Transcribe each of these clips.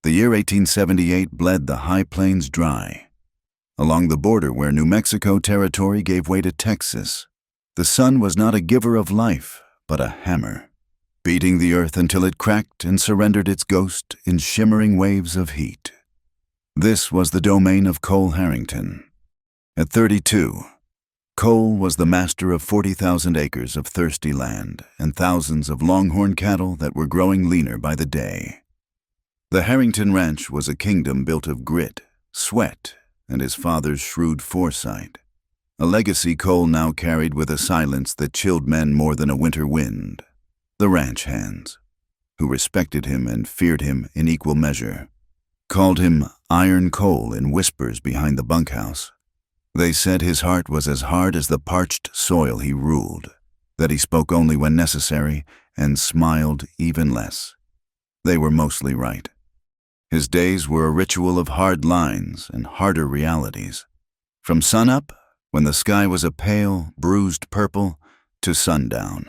The year 1878 bled the high plains dry. Along the border where New Mexico territory gave way to Texas, the sun was not a giver of life, but a hammer, beating the earth until it cracked and surrendered its ghost in shimmering waves of heat. This was the domain of Cole Harrington. At 32, Cole was the master of 40,000 acres of thirsty land and thousands of longhorn cattle that were growing leaner by the day. The Harrington Ranch was a kingdom built of grit, sweat, and his father's shrewd foresight, a legacy Cole now carried with a silence that chilled men more than a winter wind. The ranch hands, who respected him and feared him in equal measure, called him Iron Cole in whispers behind the bunkhouse. They said his heart was as hard as the parched soil he ruled, that he spoke only when necessary and smiled even less. They were mostly right. His days were a ritual of hard lines and harder realities. From sunup, when the sky was a pale, bruised purple, to sundown,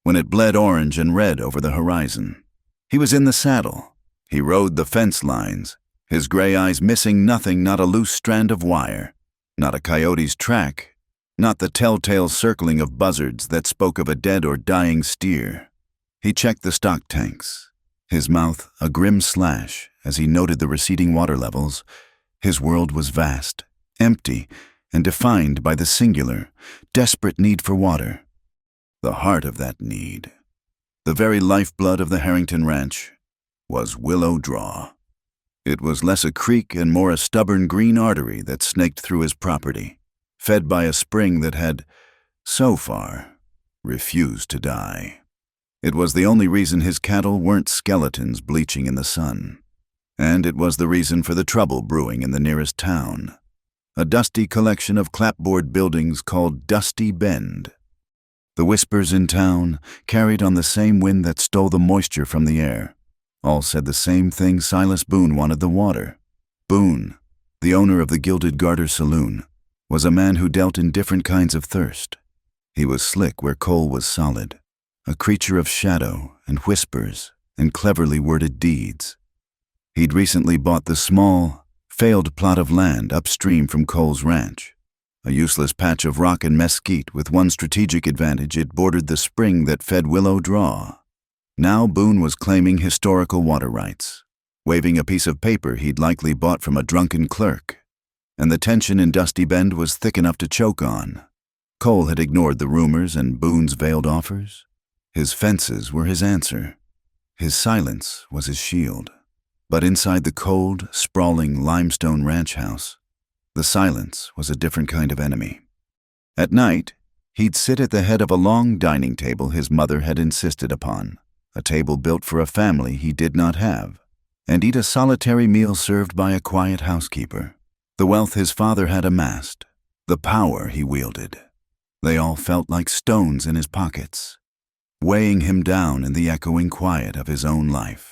when it bled orange and red over the horizon. He was in the saddle. He rode the fence lines, his gray eyes missing nothing, not a loose strand of wire, not a coyote's track, not the telltale circling of buzzards that spoke of a dead or dying steer. He checked the stock tanks, his mouth a grim slash as he noted the receding water levels. His world was vast, empty, and defined by the singular, desperate need for water. The heart of that need, the very lifeblood of the Harrington Ranch, was Willow Draw. It was less a creek and more a stubborn green artery that snaked through his property, fed by a spring that had, so far, refused to die. It was the only reason his cattle weren't skeletons bleaching in the sun. And it was the reason for the trouble brewing in the nearest town, a dusty collection of clapboard buildings called Dusty Bend. The whispers in town, carried on the same wind that stole the moisture from the air, all said the same thing. Silas Boone wanted the water. Boone, the owner of the Gilded Garter Saloon, was a man who dealt in different kinds of thirst. He was slick where Cole was solid, a creature of shadow and whispers and cleverly worded deeds. He'd recently bought the small, failed plot of land upstream from Cole's ranch, a useless patch of rock and mesquite with one strategic advantage: it bordered the spring that fed Willow Draw. Now Boone was claiming historical water rights, waving a piece of paper he'd likely bought from a drunken clerk, and the tension in Dusty Bend was thick enough to choke on. Cole had ignored the rumors and Boone's veiled offers. His fences were his answer. His silence was his shield. But inside the cold, sprawling limestone ranch house, the silence was a different kind of enemy. At night, he'd sit at the head of a long dining table his mother had insisted upon, a table built for a family he did not have, and eat a solitary meal served by a quiet housekeeper. The wealth his father had amassed, the power he wielded, they all felt like stones in his pockets, weighing him down in the echoing quiet of his own life.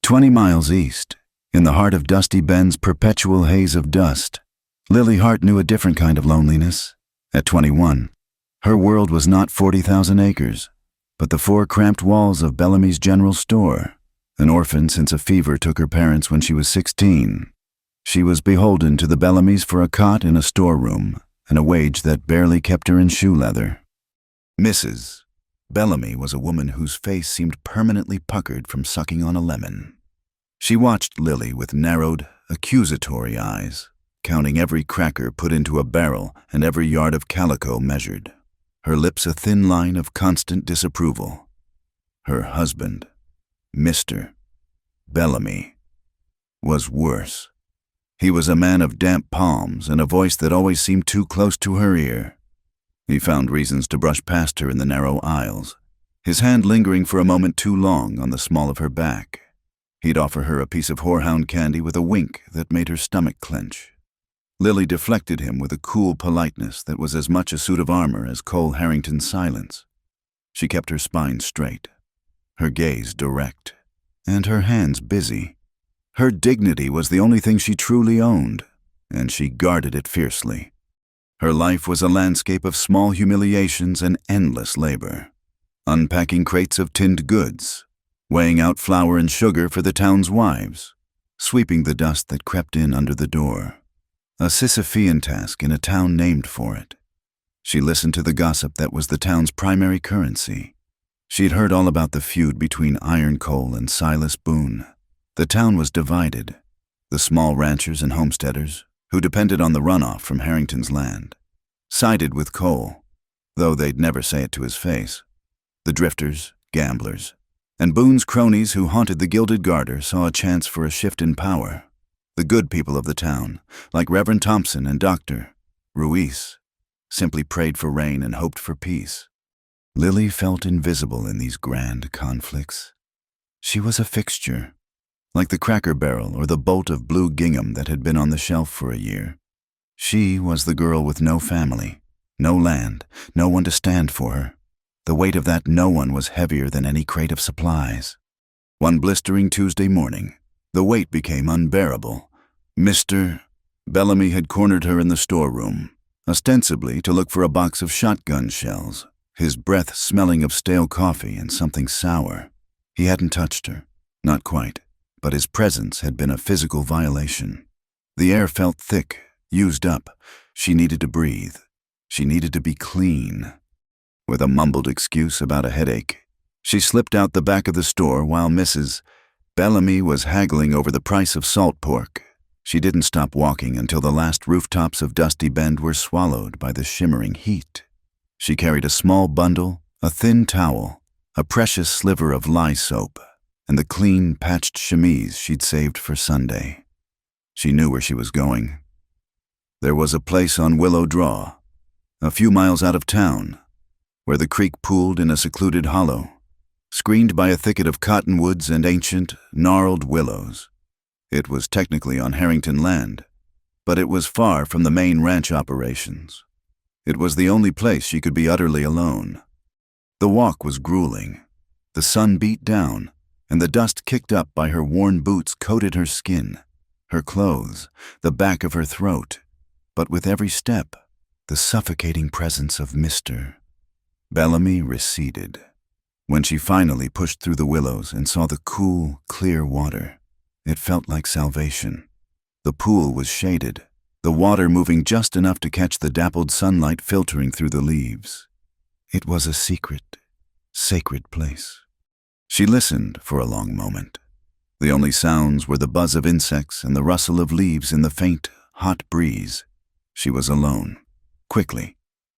20 miles east, in the heart of Dusty Bend's perpetual haze of dust, Lily Hart knew a different kind of loneliness. At 21, her world was not 40,000 acres, but the 4 cramped walls of Bellamy's General Store. An orphan since a fever took her parents when she was 16. She was beholden to the Bellamys for a cot in a storeroom and a wage that barely kept her in shoe leather. Mrs. Bellamy was a woman whose face seemed permanently puckered from sucking on a lemon. She watched Lily with narrowed, accusatory eyes, counting every cracker put into a barrel and every yard of calico measured, her lips a thin line of constant disapproval. Her husband, Mr. Bellamy, was worse. He was a man of damp palms and a voice that always seemed too close to her ear. He found reasons to brush past her in the narrow aisles, his hand lingering for a moment too long on the small of her back. He'd offer her a piece of horehound candy with a wink that made her stomach clench. Lily deflected him with a cool politeness that was as much a suit of armor as Cole Harrington's silence. She kept her spine straight, her gaze direct, and her hands busy. Her dignity was the only thing she truly owned, and she guarded it fiercely. Her life was a landscape of small humiliations and endless labor. Unpacking crates of tinned goods, weighing out flour and sugar for the town's wives, sweeping the dust that crept in under the door. A Sisyphean task in a town named for it. She listened to the gossip that was the town's primary currency. She'd heard all about the feud between Iron Coal and Silas Boone. The town was divided. The small ranchers and homesteaders, who depended on the runoff from Harrington's land, sided with Cole, though they'd never say it to his face. The drifters, gamblers, and Boone's cronies who haunted the Gilded Garter saw a chance for a shift in power. The good people of the town, like Reverend Thompson and Dr. Ruiz, simply prayed for rain and hoped for peace. Lily felt invisible in these grand conflicts. She was a fixture, like the Cracker Barrel or the bolt of blue gingham that had been on the shelf for a year. She was the girl with no family, no land, no one to stand for her. The weight of that no one was heavier than any crate of supplies. One blistering Tuesday morning, the weight became unbearable. Mr. Bellamy had cornered her in the storeroom, ostensibly to look for a box of shotgun shells, his breath smelling of stale coffee and something sour. He hadn't touched her, not quite, but his presence had been a physical violation. The air felt thick, used up. She needed to breathe. She needed to be clean. With a mumbled excuse about a headache, she slipped out the back of the store while Mrs. Bellamy was haggling over the price of salt pork. She didn't stop walking until the last rooftops of Dusty Bend were swallowed by the shimmering heat. She carried a small bundle, a thin towel, a precious sliver of lye soap, and the clean, patched chemise she'd saved for Sunday. She knew where she was going. There was a place on Willow Draw, a few miles out of town, where the creek pooled in a secluded hollow, screened by a thicket of cottonwoods and ancient, gnarled willows. It was technically on Harrington land, but it was far from the main ranch operations. It was the only place she could be utterly alone. The walk was grueling. The sun beat down, and the dust kicked up by her worn boots coated her skin, her clothes, the back of her throat. But with every step, the suffocating presence of Mr. Bellamy receded. When she finally pushed through the willows and saw the cool, clear water, it felt like salvation. The pool was shaded, the water moving just enough to catch the dappled sunlight filtering through the leaves. It was a secret, sacred place. She listened for a long moment. The only sounds were the buzz of insects and the rustle of leaves in the faint, hot breeze. She was alone. Quickly,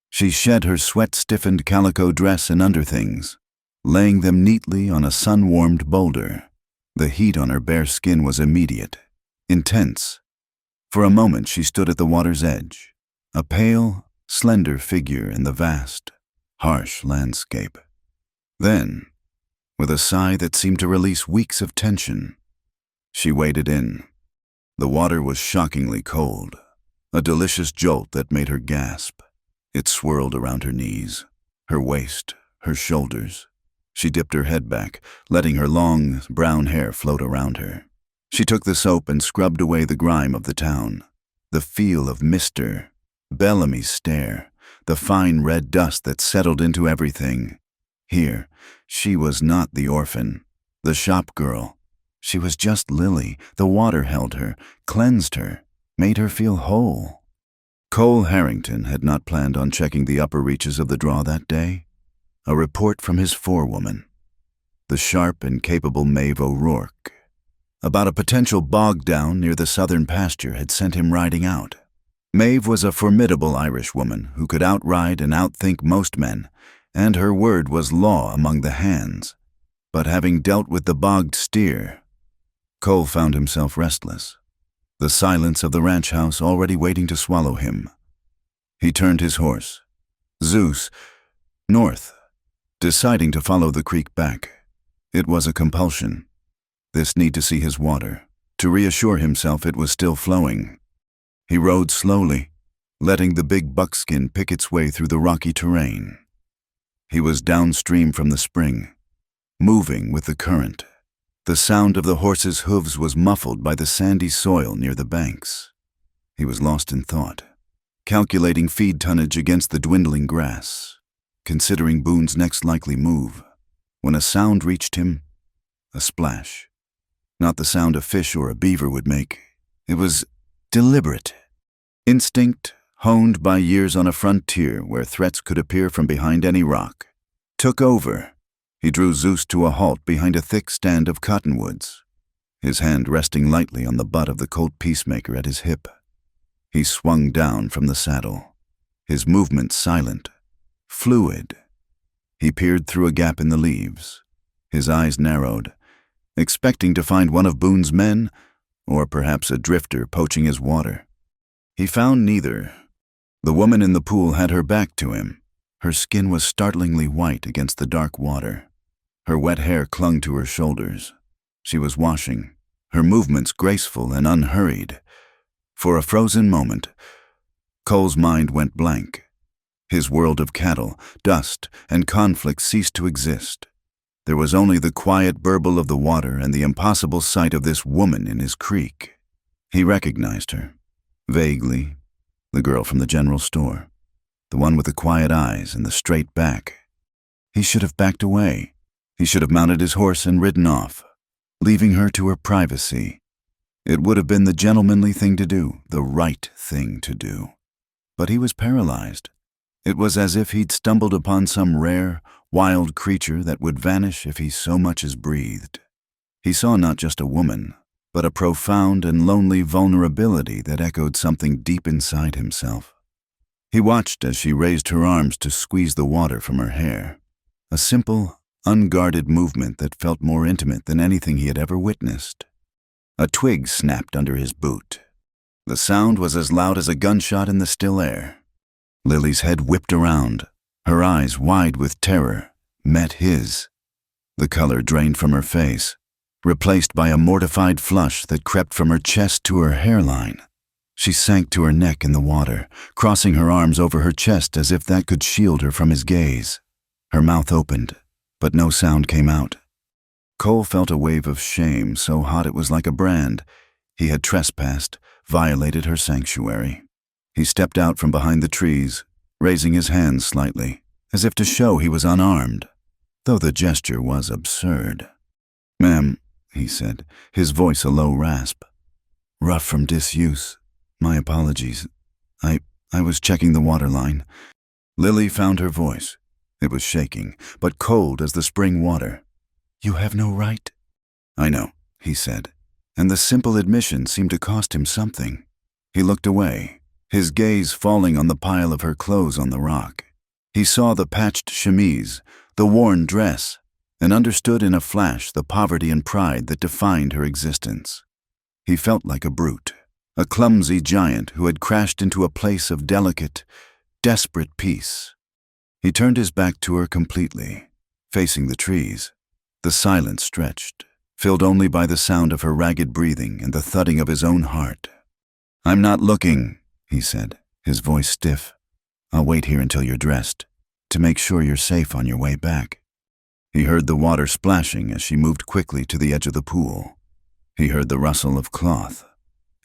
she shed her sweat-stiffened calico dress and underthings, laying them neatly on a sun-warmed boulder. The heat on her bare skin was immediate, intense. For a moment she stood at the water's edge, a pale, slender figure in the vast, harsh landscape. Then, with a sigh that seemed to release weeks of tension, she waded in. The water was shockingly cold, a delicious jolt that made her gasp. It swirled around her knees, her waist, her shoulders. She dipped her head back, letting her long, brown hair float around her. She took the soap and scrubbed away the grime of the town. The feel of Mr. Bellamy's stare, the fine red dust that settled into everything. Here, she was not the orphan, the shop girl. She was just Lily. The water held her, cleansed her, made her feel whole. Cole Harrington had not planned on checking the upper reaches of the draw that day. A report from his forewoman, the sharp and capable Maeve O'Rourke, about a potential bog down near the southern pasture had sent him riding out. Maeve was a formidable Irish woman who could outride and outthink most men, and her word was law among the hands. But having dealt with the bogged steer, Cole found himself restless, the silence of the ranch house already waiting to swallow him. He turned his horse, Zeus, north, deciding to follow the creek back. It was a compulsion. This need to see his water, to reassure himself it was still flowing. He rode slowly, letting the big buckskin pick its way through the rocky terrain. He was downstream from the spring, moving with the current. The sound of the horse's hooves was muffled by the sandy soil near the banks. He was lost in thought, calculating feed tonnage against the dwindling grass, considering Boone's next likely move, when a sound reached him, a splash. Not the sound a fish or a beaver would make. It was deliberate. Instinct, honed by years on a frontier where threats could appear from behind any rock, took over. He drew Zeus to a halt behind a thick stand of cottonwoods, his hand resting lightly on the butt of the Colt Peacemaker at his hip. He swung down from the saddle, his movements silent, fluid. He peered through a gap in the leaves, his eyes narrowed, expecting to find one of Boone's men, or perhaps a drifter poaching his water. He found neither. The woman in the pool had her back to him. Her skin was startlingly white against the dark water. Her wet hair clung to her shoulders. She was washing, her movements graceful and unhurried. For a frozen moment, Cole's mind went blank. His world of cattle, dust, and conflict ceased to exist. There was only the quiet burble of the water and the impossible sight of this woman in his creek. He recognized her, vaguely, the girl from the general store, the one with the quiet eyes and the straight back. He should have backed away. He should have mounted his horse and ridden off, leaving her to her privacy. It would have been the gentlemanly thing to do, the right thing to do. But he was paralyzed. It was as if he'd stumbled upon some rare, wild creature that would vanish if he so much as breathed. He saw not just a woman, but a profound and lonely vulnerability that echoed something deep inside himself. He watched as she raised her arms to squeeze the water from her hair, a simple, unguarded movement that felt more intimate than anything he had ever witnessed. A twig snapped under his boot. The sound was as loud as a gunshot in the still air. Lily's head whipped around, her eyes wide with terror, met his. The color drained from her face, replaced by a mortified flush that crept from her chest to her hairline. She sank to her neck in the water, crossing her arms over her chest as if that could shield her from his gaze. Her mouth opened, but no sound came out. Cole felt a wave of shame so hot it was like a brand. He had trespassed, violated her sanctuary. He stepped out from behind the trees, raising his hands slightly, as if to show he was unarmed, though the gesture was absurd. "Ma'am," he said, his voice a low rasp. "Rough from disuse. My apologies. I was checking the water line." Lily found her voice. It was shaking, but cold as the spring water. "You have no right." "I know," he said, and the simple admission seemed to cost him something. He looked away, his gaze falling on the pile of her clothes on the rock. He saw the patched chemise, the worn dress, and understood in a flash the poverty and pride that defined her existence. He felt like a brute, a clumsy giant who had crashed into a place of delicate, desperate peace. He turned his back to her completely, facing the trees. The silence stretched, filled only by the sound of her ragged breathing and the thudding of his own heart. "I'm not looking," he said, his voice stiff. "I'll wait here until you're dressed, to make sure you're safe on your way back." He heard the water splashing as she moved quickly to the edge of the pool. He heard the rustle of cloth.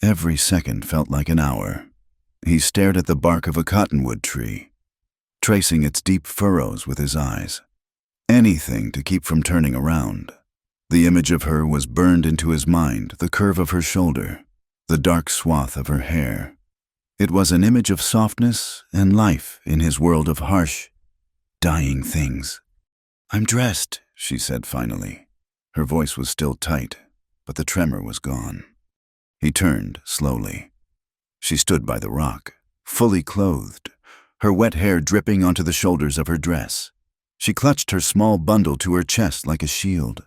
Every second felt like an hour. He stared at the bark of a cottonwood tree, tracing its deep furrows with his eyes. Anything to keep from turning around. The image of her was burned into his mind, the curve of her shoulder, the dark swath of her hair. It was an image of softness and life in his world of harsh, dying things. "I'm dressed," she said finally. Her voice was still tight, but the tremor was gone. He turned slowly. She stood by the rock, fully clothed, her wet hair dripping onto the shoulders of her dress. She clutched her small bundle to her chest like a shield.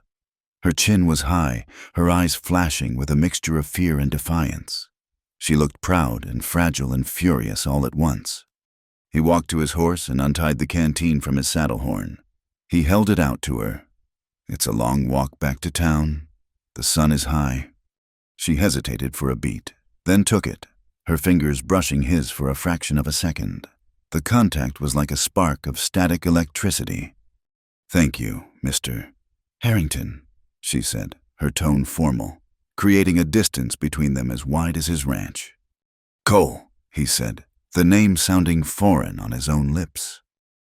Her chin was high, her eyes flashing with a mixture of fear and defiance. She looked proud and fragile and furious all at once. He walked to his horse and untied the canteen from his saddle horn. He held it out to her. "It's a long walk back to town. The sun is high." She hesitated for a beat, then took it, her fingers brushing his for a fraction of a second. The contact was like a spark of static electricity. "Thank you, Mr. Harrington," she said, her tone formal, creating a distance between them as wide as his ranch. "Cole," he said, the name sounding foreign on his own lips.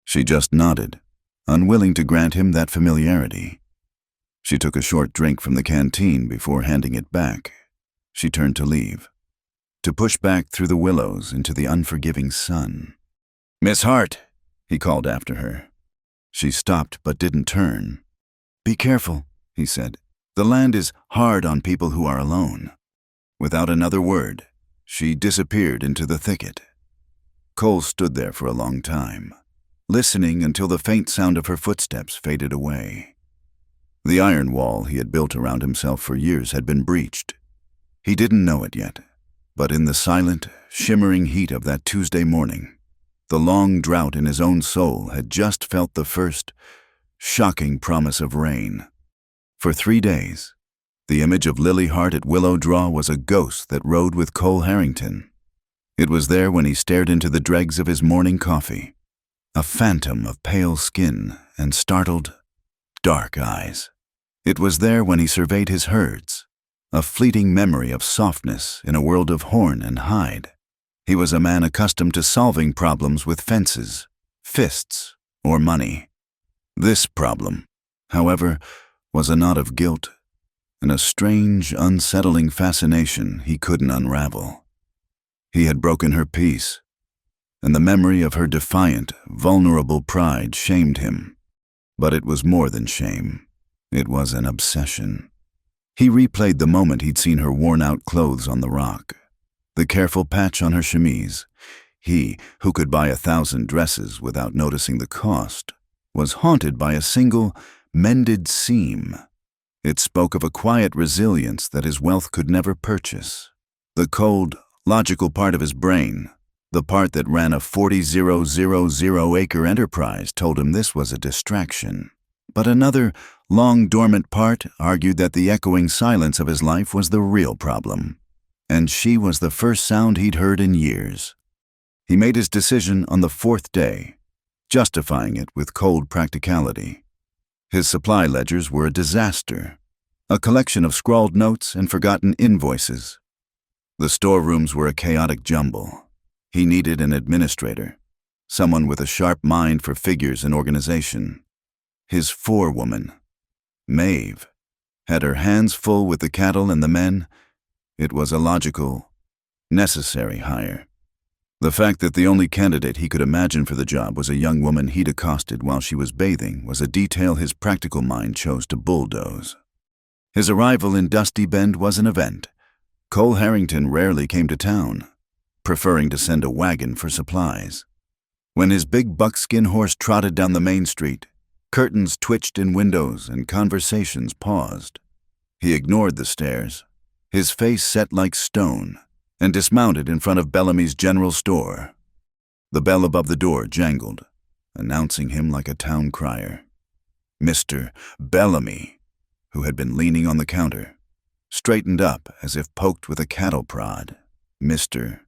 She just nodded, unwilling to grant him that familiarity. She took a short drink from the canteen before handing it back. She turned to leave, to push back through the willows into the unforgiving sun. "Miss Hart," he called after her. She stopped but didn't turn. "Be careful," he said. "The land is hard on people who are alone." Without another word, she disappeared into the thicket. Cole stood there for a long time, listening until the faint sound of her footsteps faded away. The iron wall he had built around himself for years had been breached. He didn't know it yet, but in the silent, shimmering heat of that Tuesday morning, the long drought in his own soul had just felt the first, shocking promise of rain. For 3 days, the image of Lily Hart at Willow Draw was a ghost that rode with Cole Harrington. It was there when he stared into the dregs of his morning coffee, a phantom of pale skin and startled, dark eyes. It was there when he surveyed his herds, a fleeting memory of softness in a world of horn and hide. He was a man accustomed to solving problems with fences, fists, or money. This problem, however, was a knot of guilt and a strange, unsettling fascination he couldn't unravel. He had broken her peace, and the memory of her defiant, vulnerable pride shamed him. But it was more than shame. It was an obsession. He replayed the moment he'd seen her worn-out clothes on the rock, the careful patch on her chemise. He, who could buy 1,000 dresses without noticing the cost, was haunted by a single, mended seam. It spoke of a quiet resilience that his wealth could never purchase. The cold, logical part of his brain, the part that ran a 40,000-acre enterprise, told him this was a distraction. But another, long-dormant part argued that the echoing silence of his life was the real problem, and she was the first sound he'd heard in years. He made his decision on the 4th day, justifying it with cold practicality. His supply ledgers were a disaster, a collection of scrawled notes and forgotten invoices. The storerooms were a chaotic jumble. He needed an administrator, someone with a sharp mind for figures and organization. His forewoman, Maeve, had her hands full with the cattle and the men. It was a logical, necessary hire. The fact that the only candidate he could imagine for the job was a young woman he'd accosted while she was bathing was a detail his practical mind chose to bulldoze. His arrival in Dusty Bend was an event. Cole Harrington rarely came to town, preferring to send a wagon for supplies. When his big buckskin horse trotted down the main street, curtains twitched in windows and conversations paused. He ignored the stares, his face set like stone, and dismounted in front of Bellamy's general store. The bell above the door jangled, announcing him like a town crier. Mr. Bellamy, who had been leaning on the counter, straightened up as if poked with a cattle prod. "Mr.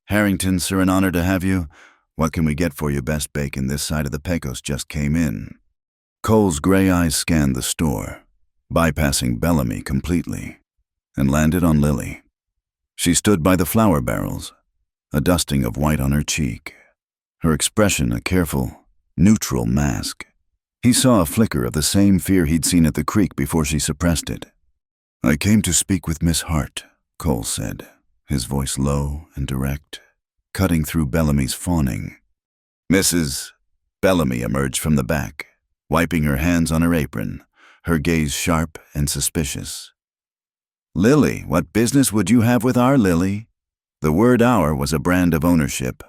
Harrington, sir, an honor to have you. What can we get for you? Best bacon this side of the Pecos just came in." Cole's gray eyes scanned the store, bypassing Bellamy completely, and landed on Lily. She stood by the flour barrels, a dusting of white on her cheek, her expression a careful, neutral mask. He saw a flicker of the same fear he'd seen at the creek before she suppressed it. "I came to speak with Miss Hart," Cole said, his voice low and direct, cutting through Bellamy's fawning. Mrs. Bellamy emerged from the back, wiping her hands on her apron, her gaze sharp and suspicious. "Lily, what business would you have with our Lily?" The word "our" was a brand of ownership.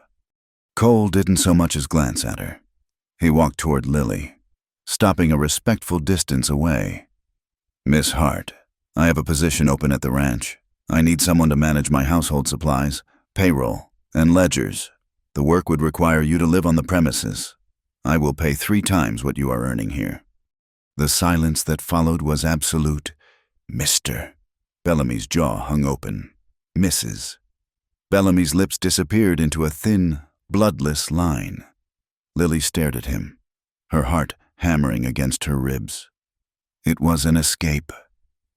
Cole didn't so much as glance at her. He walked toward Lily, stopping a respectful distance away. "Miss Hart, I have a position open at the ranch. I need someone to manage my household supplies, payroll, and ledgers. The work would require you to live on the premises. I will pay 3 times what you are earning here." The silence that followed was absolute. "Mr." Bellamy's jaw hung open. "Mrs." Bellamy's lips disappeared into a thin, bloodless line. Lily stared at him, her heart hammering against her ribs. It was an escape.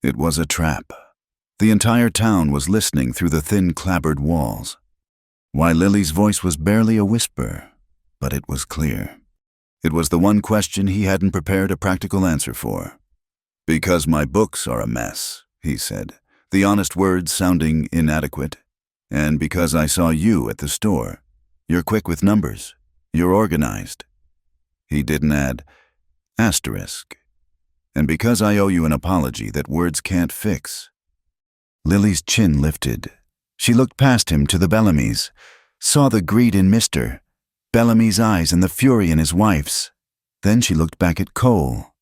It was a trap. The entire town was listening through the thin, clapboard walls. Why, Lily's voice was barely a whisper, but it was clear. It was the one question he hadn't prepared a practical answer for. Because my books are a mess, he said, the honest words sounding inadequate. And because I saw you at the store. You're quick with numbers. You're organized. He didn't add, asterisk. And because I owe you an apology that words can't fix. Lily's chin lifted. She looked past him to the Bellamys, saw the greed in Mr. Bellamy's eyes and the fury in his wife's. Then she looked back at Cole.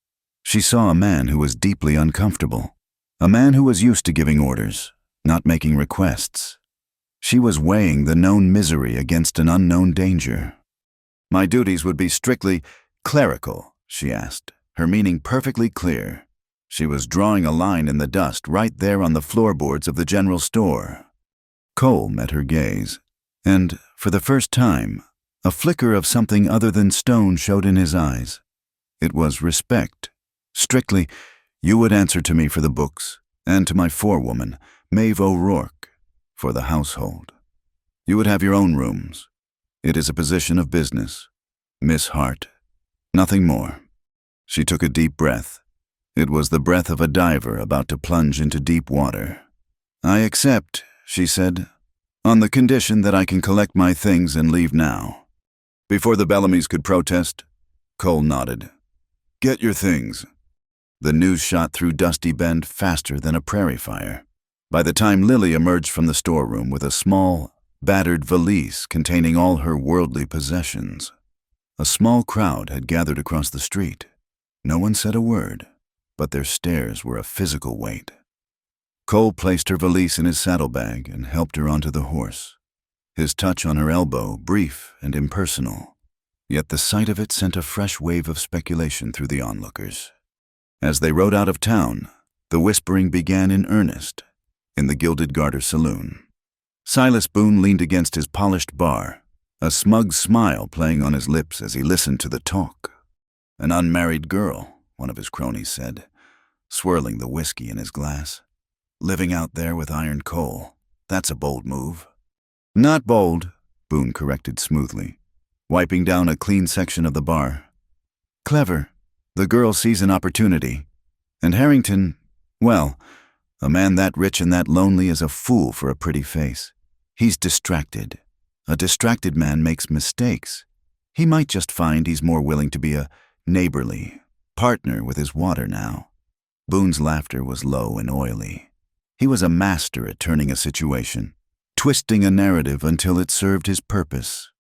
She saw a man who was deeply uncomfortable, a man who was used to giving orders, not making requests. She was weighing the known misery against an unknown danger. My duties would be strictly clerical, she asked, her meaning perfectly clear. She was drawing a line in the dust right there on the floorboards of the general store. Cole met her gaze, and, for the first time, a flicker of something other than stone showed in his eyes. It was respect. Strictly, you would answer to me for the books, and to my forewoman, Maeve O'Rourke, for the household. You would have your own rooms. It is a position of business. Miss Hart. Nothing more. She took a deep breath. It was the breath of a diver about to plunge into deep water. I accept, she said, on the condition that I can collect my things and leave now. Before the Bellamys could protest, Cole nodded. Get your things. The news shot through Dusty Bend faster than a prairie fire. By the time Lily emerged from the storeroom with a small, battered valise containing all her worldly possessions, a small crowd had gathered across the street. No one said a word, but their stares were a physical weight. Cole placed her valise in his saddlebag and helped her onto the horse. His touch on her elbow, brief and impersonal, yet the sight of it sent a fresh wave of speculation through the onlookers. As they rode out of town, the whispering began in earnest in the Gilded Garter saloon. Silas Boone leaned against his polished bar, a smug smile playing on his lips as he listened to the talk. An unmarried girl, one of his cronies said, swirling the whiskey in his glass. Living out there with Iron Cole, that's a bold move. Not bold, Boone corrected smoothly, wiping down a clean section of the bar. Clever. The girl sees an opportunity. And Harrington, well, a man that rich and that lonely is a fool for a pretty face. He's distracted. A distracted man makes mistakes. He might just find he's more willing to be a neighborly partner with his water now. Boone's laughter was low and oily. He was a master at turning a situation, twisting a narrative until it served his purpose.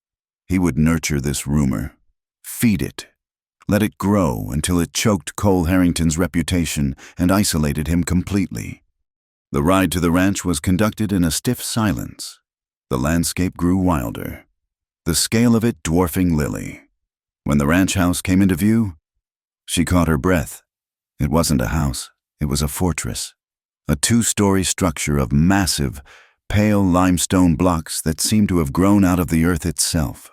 He would nurture this rumor, feed it, let it grow until it choked Cole Harrington's reputation and isolated him completely. The ride to the ranch was conducted in a stiff silence. The landscape grew wilder, the scale of it dwarfing Lily. When the ranch house came into view, she caught her breath. It wasn't a house, it was a fortress, a 2-story structure of massive, pale limestone blocks that seemed to have grown out of the earth itself.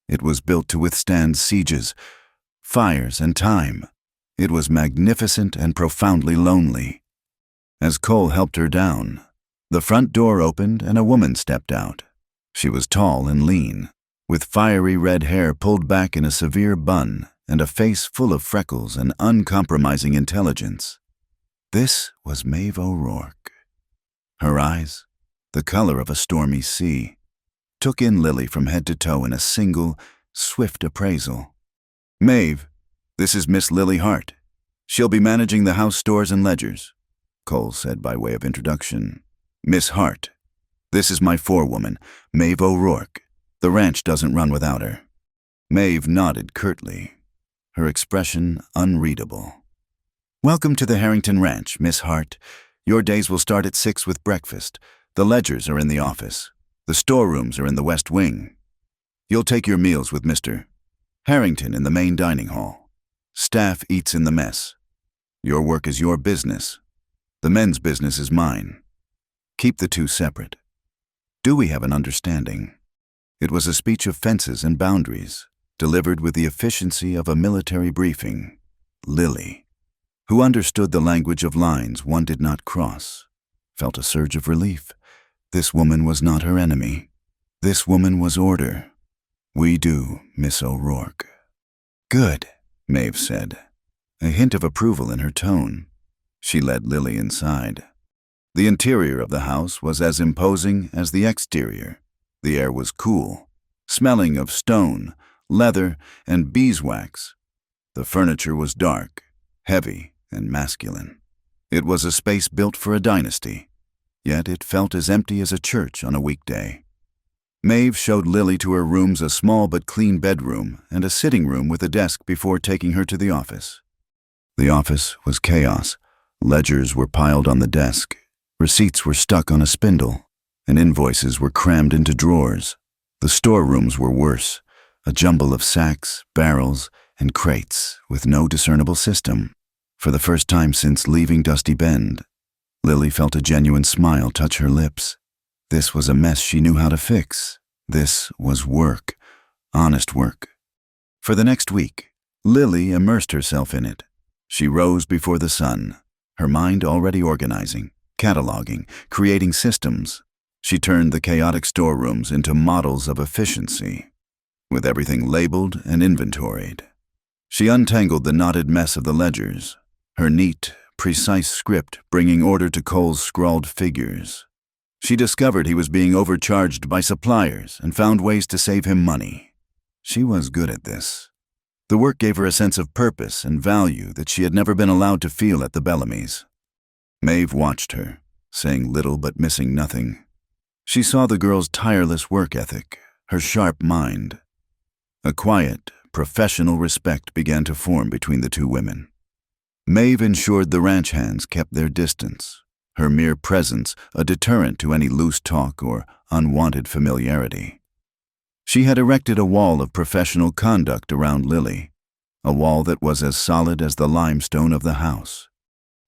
It was built to withstand sieges, fires, and time. It was magnificent and profoundly lonely. As Cole helped her down, the front door opened and a woman stepped out. She was tall and lean, with fiery red hair pulled back in a severe bun and a face full of freckles and uncompromising intelligence. This was Maeve O'Rourke. Her eyes, the color of a stormy sea, took in Lily from head to toe in a single, swift appraisal. Maeve, this is Miss Lily Hart. She'll be managing the house stores and ledgers, Cole said by way of introduction. Miss Hart, this is my forewoman, Maeve O'Rourke. The ranch doesn't run without her. Maeve nodded curtly, her expression unreadable. Welcome to the Harrington Ranch, Miss Hart. Your days will start at 6 with breakfast. The ledgers are in the office. The storerooms are in the west wing. You'll take your meals with Mr. Harrington in the main dining hall. Staff eats in the mess. Your work is your business. The men's business is mine. Keep the two separate. Do we have an understanding? It was a speech of fences and boundaries, delivered with the efficiency of a military briefing. Lily, who understood the language of lines one did not cross, felt a surge of relief. This woman was not her enemy. This woman was order. We do, Miss O'Rourke. Good, Maeve said, a hint of approval in her tone. She led Lily inside. The interior of the house was as imposing as the exterior. The air was cool, smelling of stone, leather, and beeswax. The furniture was dark, heavy, and masculine. It was a space built for a dynasty, yet it felt as empty as a church on a weekday. Maeve showed Lily to her rooms, a small but clean bedroom and a sitting room with a desk before taking her to the office. The office was chaos. Ledgers were piled on the desk, receipts were stuck on a spindle, and invoices were crammed into drawers. The storerooms were worse, a jumble of sacks, barrels, and crates with no discernible system. For the first time since leaving Dusty Bend, Lily felt a genuine smile touch her lips. This was a mess she knew how to fix. This was work, honest work. For the next week, Lily immersed herself in it. She rose before the sun, her mind already organizing, cataloging, creating systems. She turned the chaotic storerooms into models of efficiency, with everything labeled and inventoried. She untangled the knotted mess of the ledgers, her neat, precise script bringing order to Cole's scrawled figures. She discovered he was being overcharged by suppliers and found ways to save him money. She was good at this. The work gave her a sense of purpose and value that she had never been allowed to feel at the Bellamy's. Maeve watched her, saying little but missing nothing. She saw the girl's tireless work ethic, her sharp mind. A quiet, professional respect began to form between the two women. Maeve ensured the ranch hands kept their distance, her mere presence a deterrent to any loose talk or unwanted familiarity. She had erected a wall of professional conduct around Lily, a wall that was as solid as the limestone of the house.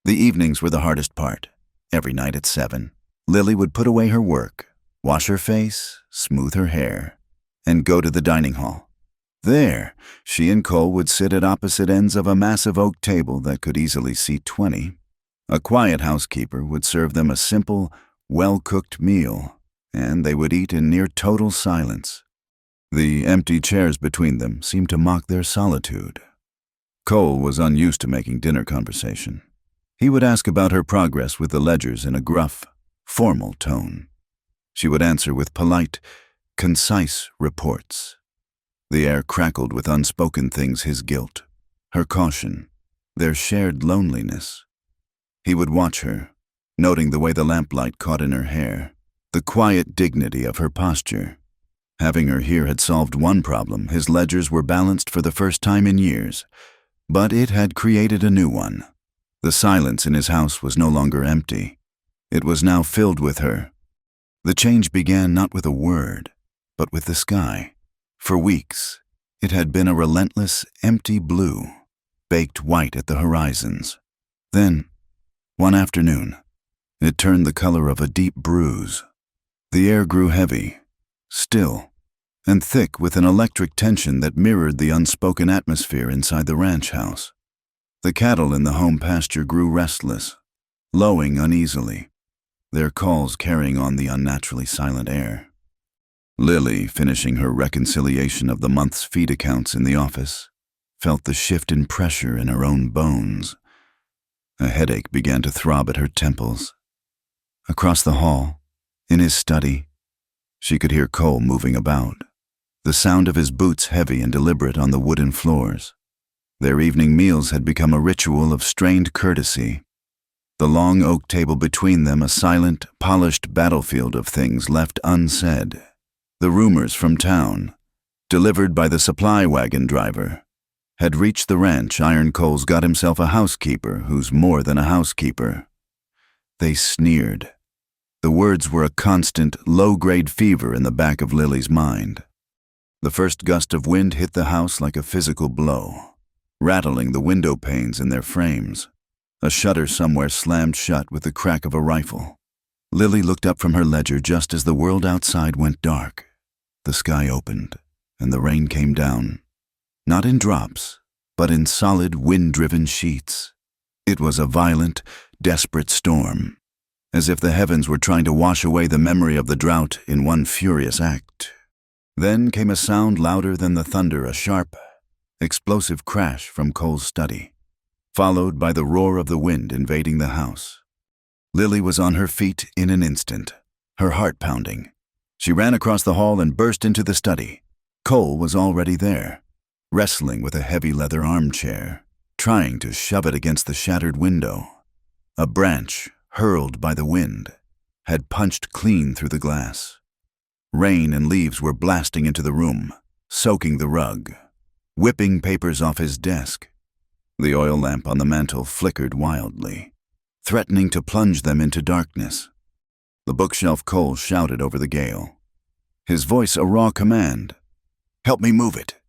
The evenings were the hardest part. Every night at 7, Lily would put away her work, wash her face, smooth her hair, and go to the dining hall. There, she and Cole would sit at opposite ends of a massive oak table that could easily seat 20. A quiet housekeeper would serve them a simple, well-cooked meal, and they would eat in near total silence. The empty chairs between them seemed to mock their solitude. Cole was unused to making dinner conversation. He would ask about her progress with the ledgers in a gruff, formal tone. She would answer with polite, concise reports. The air crackled with unspoken things: his guilt, her caution, their shared loneliness. He would watch her, noting the way the lamplight caught in her hair, the quiet dignity of her posture. Having her here had solved one problem. His ledgers were balanced for the first time in years, but it had created a new one. The silence in his house was no longer empty. It was now filled with her. The change began not with a word, but with the sky. For weeks, it had been a relentless, empty blue, baked white at the horizons. Then, one afternoon, it turned the color of a deep bruise. The air grew heavy, still, and thick with an electric tension that mirrored the unspoken atmosphere inside the ranch house. The cattle in the home pasture grew restless, lowing uneasily, their calls carrying on the unnaturally silent air. Lily, finishing her reconciliation of the month's feed accounts in the office, felt the shift in pressure in her own bones. A headache began to throb at her temples. Across the hall, in his study, she could hear Cole moving about, the sound of his boots heavy and deliberate on the wooden floors. Their evening meals had become a ritual of strained courtesy. The long oak table between them a silent, polished battlefield of things left unsaid. The rumors from town, delivered by the supply wagon driver, had reached the ranch. Iron Cole's got himself a housekeeper who's more than a housekeeper. They sneered. The words were a constant, low-grade fever in the back of Lily's mind. The first gust of wind hit the house like a physical blow, rattling the window panes in their frames. A shutter somewhere slammed shut with the crack of a rifle. Lily looked up from her ledger just as the world outside went dark. The sky opened, and the rain came down, not in drops, but in solid, wind-driven sheets. It was a violent, desperate storm, as if the heavens were trying to wash away the memory of the drought in one furious act. Then came a sound louder than the thunder, a sharp, explosive crash from Cole's study. followed by the roar of the wind invading the house. Lily was on her feet in an instant, her heart pounding. She ran across the hall and burst into the study. Cole was already there, wrestling with a heavy leather armchair, trying to shove it against the shattered window. A branch, hurled by the wind, had punched clean through the glass. Rain and leaves were blasting into the room, soaking the rug, whipping papers off his desk. The oil lamp on the mantel flickered wildly, threatening to plunge them into darkness. The bookshelf Cole shouted over the gale, his voice a raw command. "Help me move it."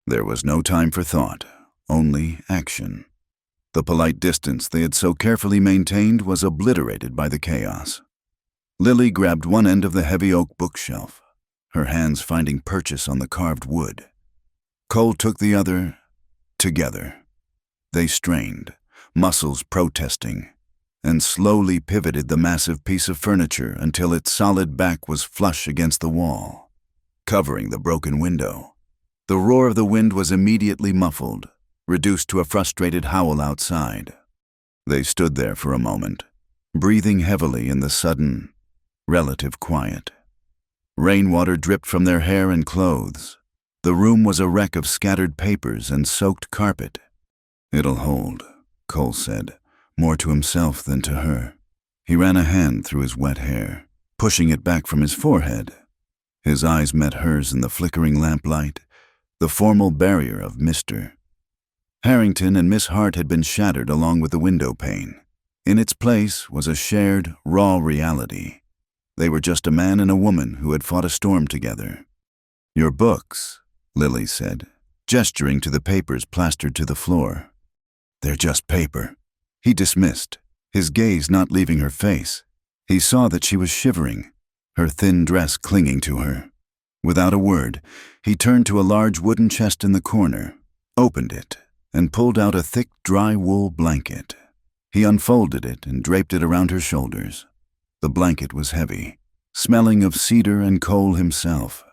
There was no time for thought, only action. The polite distance they had so carefully maintained was obliterated by the chaos. Lily grabbed one end of the heavy oak bookshelf, her hands finding purchase on the carved wood. Cole took the other. Together, they strained, muscles protesting, and slowly pivoted the massive piece of furniture until its solid back was flush against the wall, covering the broken window. The roar of the wind was immediately muffled, reduced to a frustrated howl outside. They stood there for a moment, breathing heavily in the sudden, relative quiet. Rainwater dripped from their hair and clothes. The room was a wreck of scattered papers and soaked carpet. "It'll hold," Cole said, more to himself than to her. He ran a hand through his wet hair, pushing it back from his forehead. His eyes met hers in the flickering lamplight, the formal barrier of Mr. Harrington and Miss Hart had been shattered along with the window pane. In its place was a shared, raw reality. They were just a man and a woman who had fought a storm together. "Your books," Lily said, gesturing to the papers plastered to the floor. "They're just paper," he dismissed, his gaze not leaving her face. He saw that she was shivering, her thin dress clinging to her. Without a word, he turned to a large wooden chest in the corner, opened it, and pulled out a thick, dry wool blanket. He unfolded it and draped it around her shoulders. The blanket was heavy, smelling of cedar and Cole himself.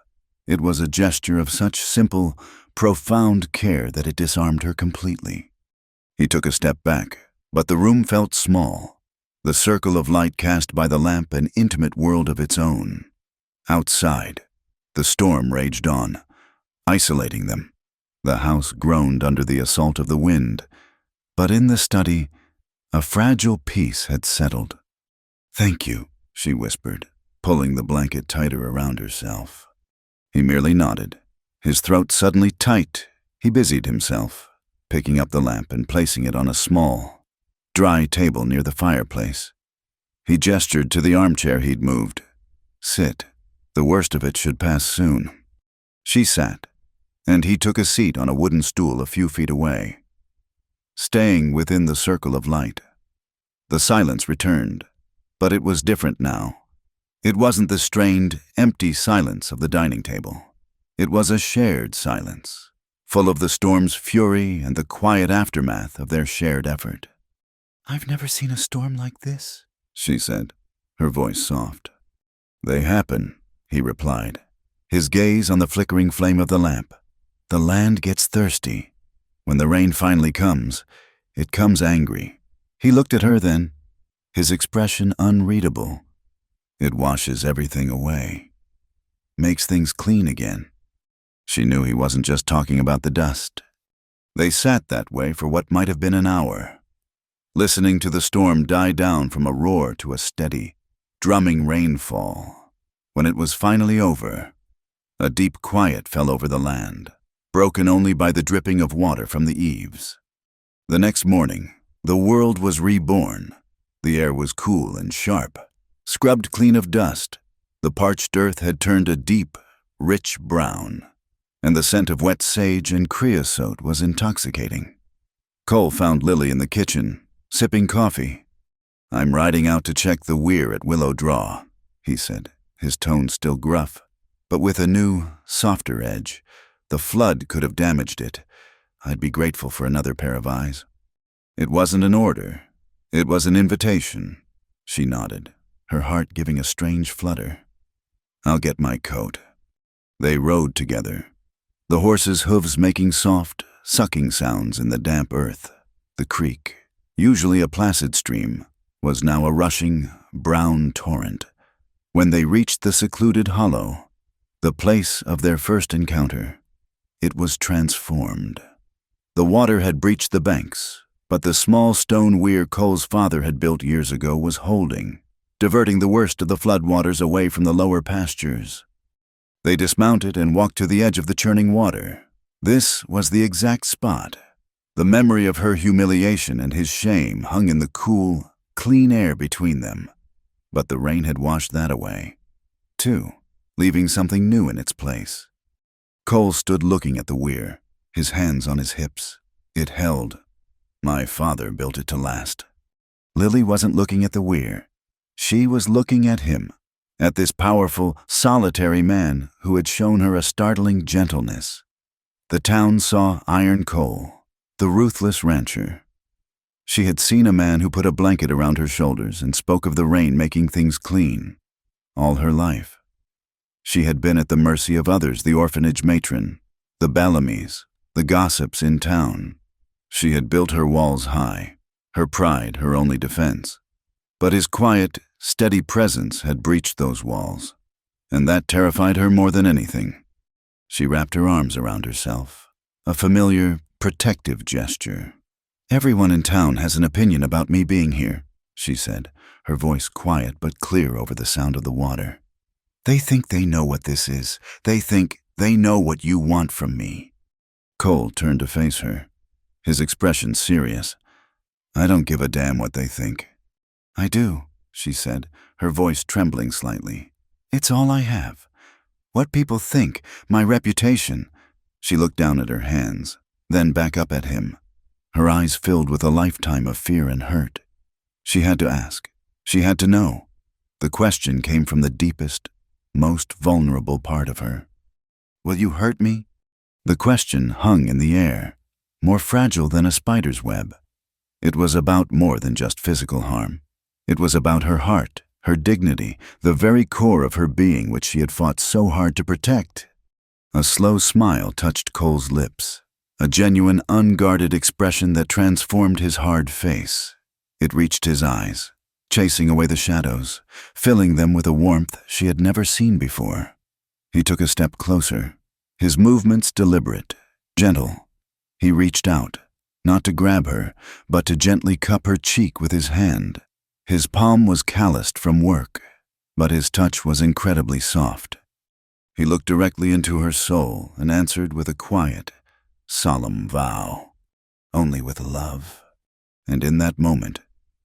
It was a gesture of such simple, profound care that it disarmed her completely. He took a step back, but the room felt small, the circle of light cast by the lamp an intimate world of its own. Outside, the storm raged on, isolating them. The house groaned under the assault of the wind, but in the study, a fragile peace had settled. "Thank you," she whispered, pulling the blanket tighter around herself. He merely nodded, his throat suddenly tight. He busied himself, picking up the lamp and placing it on a small, dry table near the fireplace. He gestured to the armchair he'd moved. "Sit. The worst of it should pass soon." She sat, and he took a seat on a wooden stool a few feet away, staying within the circle of light. The silence returned, but it was different now. It wasn't the strained, empty silence of the dining table. It was a shared silence, full of the storm's fury and the quiet aftermath of their shared effort. "I've never seen a storm like this," she said, her voice soft. "They happen," he replied, his gaze on the flickering flame of the lamp. "The land gets thirsty. When the rain finally comes, it comes angry." He looked at her then, his expression unreadable. "It washes everything away, makes things clean again." She knew he wasn't just talking about the dust. They sat that way for what might have been an hour, listening to the storm die down from a roar to a steady, drumming rainfall. When it was finally over, a deep quiet fell over the land, broken only by the dripping of water from the eaves. The next morning, the world was reborn. The air was cool and sharp, scrubbed clean of dust. The parched earth had turned a deep, rich brown, and the scent of wet sage and creosote was intoxicating. Cole found Lily in the kitchen, sipping coffee. "I'm riding out to check the weir at Willow Draw," he said, his tone still gruff, but with a new, softer edge. "The flood could have damaged it. I'd be grateful for another pair of eyes." It wasn't an order. It was an invitation. She nodded, her heart giving a strange flutter. "I'll get my coat." They rode together, the horses' hooves making soft, sucking sounds in the damp earth. The creek, usually a placid stream, was now a rushing, brown torrent. When they reached the secluded hollow, the place of their first encounter, it was transformed. The water had breached the banks, but the small stone weir Cole's father had built years ago was holding, diverting the worst of the floodwaters away from the lower pastures. They dismounted and walked to the edge of the churning water. This was the exact spot. The memory of her humiliation and his shame hung in the cool, clean air between them. But the rain had washed that away, too, leaving something new in its place. Cole stood looking at the weir, his hands on his hips. It held. My father built it to last. Lily wasn't looking at the weir. She was looking at him, at this powerful, solitary man who had shown her a startling gentleness. The town saw Iron Cole, the ruthless rancher. She had seen a man who put a blanket around her shoulders and spoke of the rain making things clean. All her life, she had been at the mercy of others, the orphanage matron, the Bellamys, the gossips in town. She had built her walls high, her pride her only defense. But his quiet, steady presence had breached those walls, and that terrified her more than anything. She wrapped her arms around herself, a familiar, protective gesture. "Everyone in town has an opinion about me being here," she said, her voice quiet but clear over the sound of the water. "They think they know what this is. They think they know what you want from me." Cole turned to face her, his expression serious. "I don't give a damn what they think." "I do," she said, her voice trembling slightly. "It's all I have. What people think, my reputation." She looked down at her hands, then back up at him, her eyes filled with a lifetime of fear and hurt. She had to ask. She had to know. The question came from the deepest, most vulnerable part of her. "Will you hurt me?" The question hung in the air, more fragile than a spider's web. It was about more than just physical harm. It was about her heart, her dignity, the very core of her being which she had fought so hard to protect. A slow smile touched Cole's lips, a genuine, unguarded expression that transformed his hard face. It reached his eyes, chasing away the shadows, filling them with a warmth she had never seen before. He took a step closer, his movements deliberate, gentle. He reached out, not to grab her, but to gently cup her cheek with his hand. His palm was calloused from work, but his touch was incredibly soft. He looked directly into her soul and answered with a quiet, solemn vow, "Only with love." And in that moment,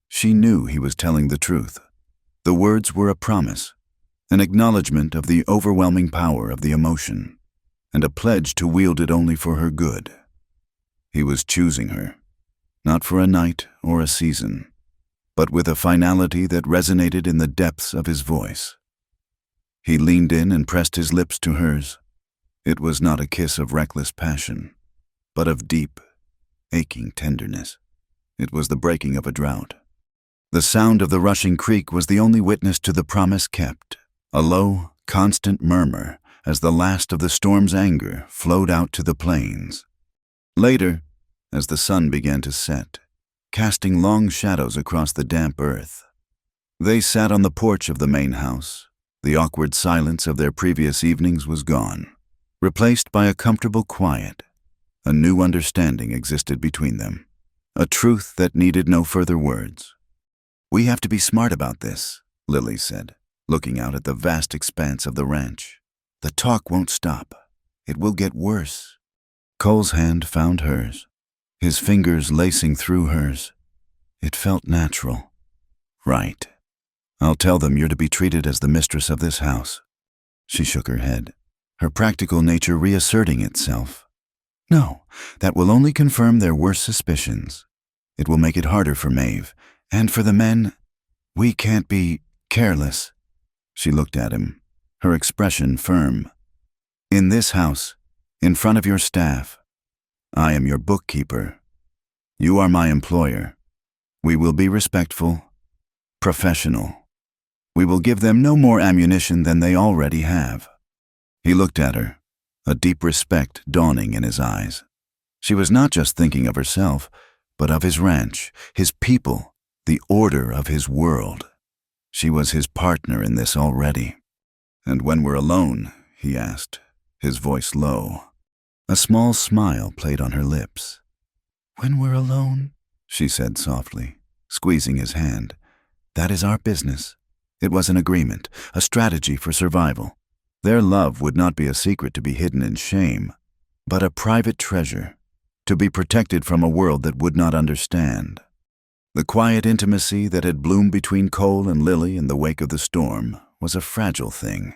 she knew he was telling the truth. The words were a promise, an acknowledgement of the overwhelming power of the emotion, and a pledge to wield it only for her good. He was choosing her, not for a night or a season, but with a finality that resonated in the depths of his voice. He leaned in and pressed his lips to hers. It was not a kiss of reckless passion, but of deep, aching tenderness. It was the breaking of a drought. The sound of the rushing creek was the only witness to the promise kept, a low, constant murmur as the last of the storm's anger flowed out to the plains. Later, as the sun began to set, casting long shadows across the damp earth, they sat on the porch of the main house. The awkward silence of their previous evenings was gone, replaced by a comfortable quiet. A new understanding existed between them, a truth that needed no further words. "We have to be smart about this," Lily said, looking out at the vast expanse of the ranch. "The talk won't stop. It will get worse." Cole's hand found hers, his fingers lacing through hers. It felt natural. "Right. I'll tell them you're to be treated as the mistress of this house." She shook her head, her practical nature reasserting itself. "No, that will only confirm their worst suspicions. It will make it harder for Maeve, and for the men. We can't be careless." She looked at him, her expression firm. "In this house, in front of your staff, I am your bookkeeper. You are my employer. We will be respectful, professional. We will give them no more ammunition than they already have." He looked at her, a deep respect dawning in his eyes. She was not just thinking of herself, but of his ranch, his people, the order of his world. She was his partner in this already. "And when we're alone?" he asked, his voice low. A small smile played on her lips. "When we're alone," she said softly, squeezing his hand, "that is our business." It was an agreement, a strategy for survival. Their love would not be a secret to be hidden in shame, but a private treasure, to be protected from a world that would not understand. The quiet intimacy that had bloomed between Cole and Lily in the wake of the storm was a fragile thing,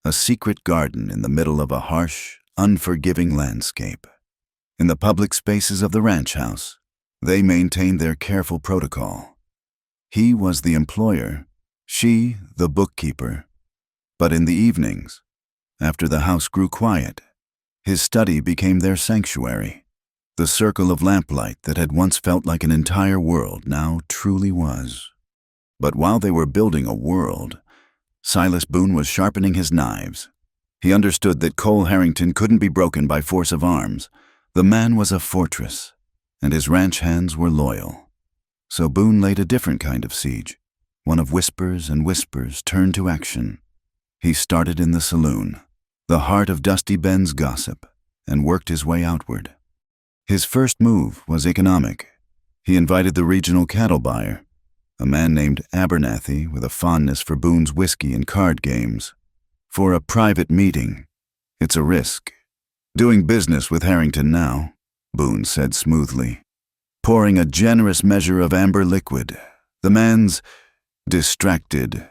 a secret garden in the middle of a harsh, unforgiving landscape. In the public spaces of the ranch house, they maintained their careful protocol. He was the employer, she the bookkeeper. But in the evenings, after the house grew quiet, his study became their sanctuary. The circle of lamplight that had once felt like an entire world now truly was. But while they were building a world, Silas Boone was sharpening his knives. He understood that Cole Harrington couldn't be broken by force of arms. The man was a fortress, and his ranch hands were loyal. So Boone laid a different kind of siege, one of whispers and whispers turned to action. He started in the saloon, the heart of Dusty Ben's gossip, and worked his way outward. His first move was economic. He invited the regional cattle buyer, a man named Abernathy with a fondness for Boone's whiskey and card games, for a private meeting. "It's a risk. Doing business with Harrington now," Boone said smoothly, pouring a generous measure of amber liquid. "The man's distracted,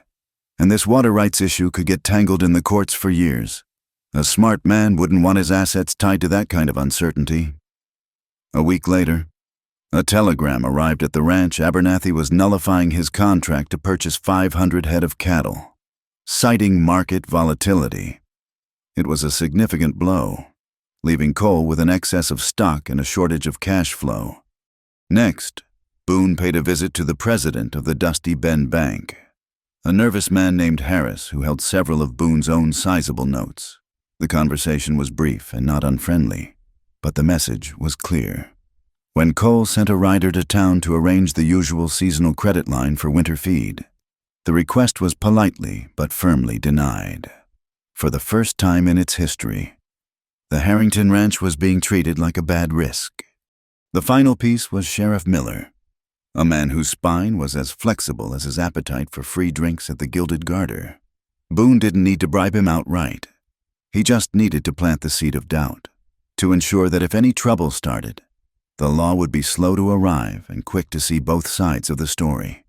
and this water rights issue could get tangled in the courts for years. A smart man wouldn't want his assets tied to that kind of uncertainty." A week later, a telegram arrived at the ranch. Abernathy was nullifying his contract to purchase 500 head of cattle, citing market volatility. It was a significant blow, leaving Cole with an excess of stock and a shortage of cash flow. Next, Boone paid a visit to the president of the Dusty Ben Bank, a nervous man named Harris who held several of Boone's own sizable notes. The conversation was brief and not unfriendly, but the message was clear. When Cole sent a rider to town to arrange the usual seasonal credit line for winter feed, the request was politely but firmly denied. For the first time in its history, the Harrington Ranch was being treated like a bad risk. The final piece was Sheriff Miller, a man whose spine was as flexible as his appetite for free drinks at the Gilded Garter. Boone didn't need to bribe him outright. He just needed to plant the seed of doubt, to ensure that if any trouble started, the law would be slow to arrive and quick to see both sides of the story.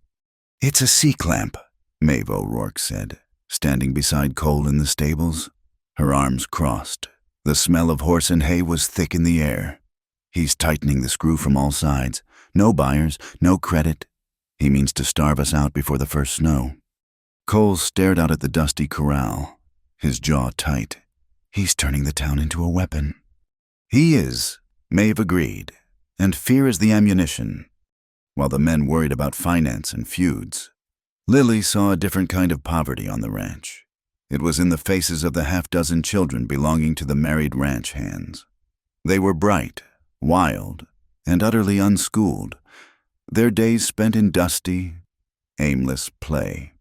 "It's a C-clamp," Maeve O'Rourke said, standing beside Cole in the stables, her arms crossed. The smell of horse and hay was thick in the air. "He's tightening the screw from all sides. No buyers, no credit. He means to starve us out before the first snow." Cole stared out at the dusty corral, his jaw tight. "He's turning the town into a weapon." "He is," Maeve agreed, "and fear is the ammunition." While the men worried about finance and feuds, Lily saw a different kind of poverty on the ranch. It was in the faces of the half-dozen children belonging to the married ranch hands. They were bright, wild, and utterly unschooled, their days spent in dusty, aimless play.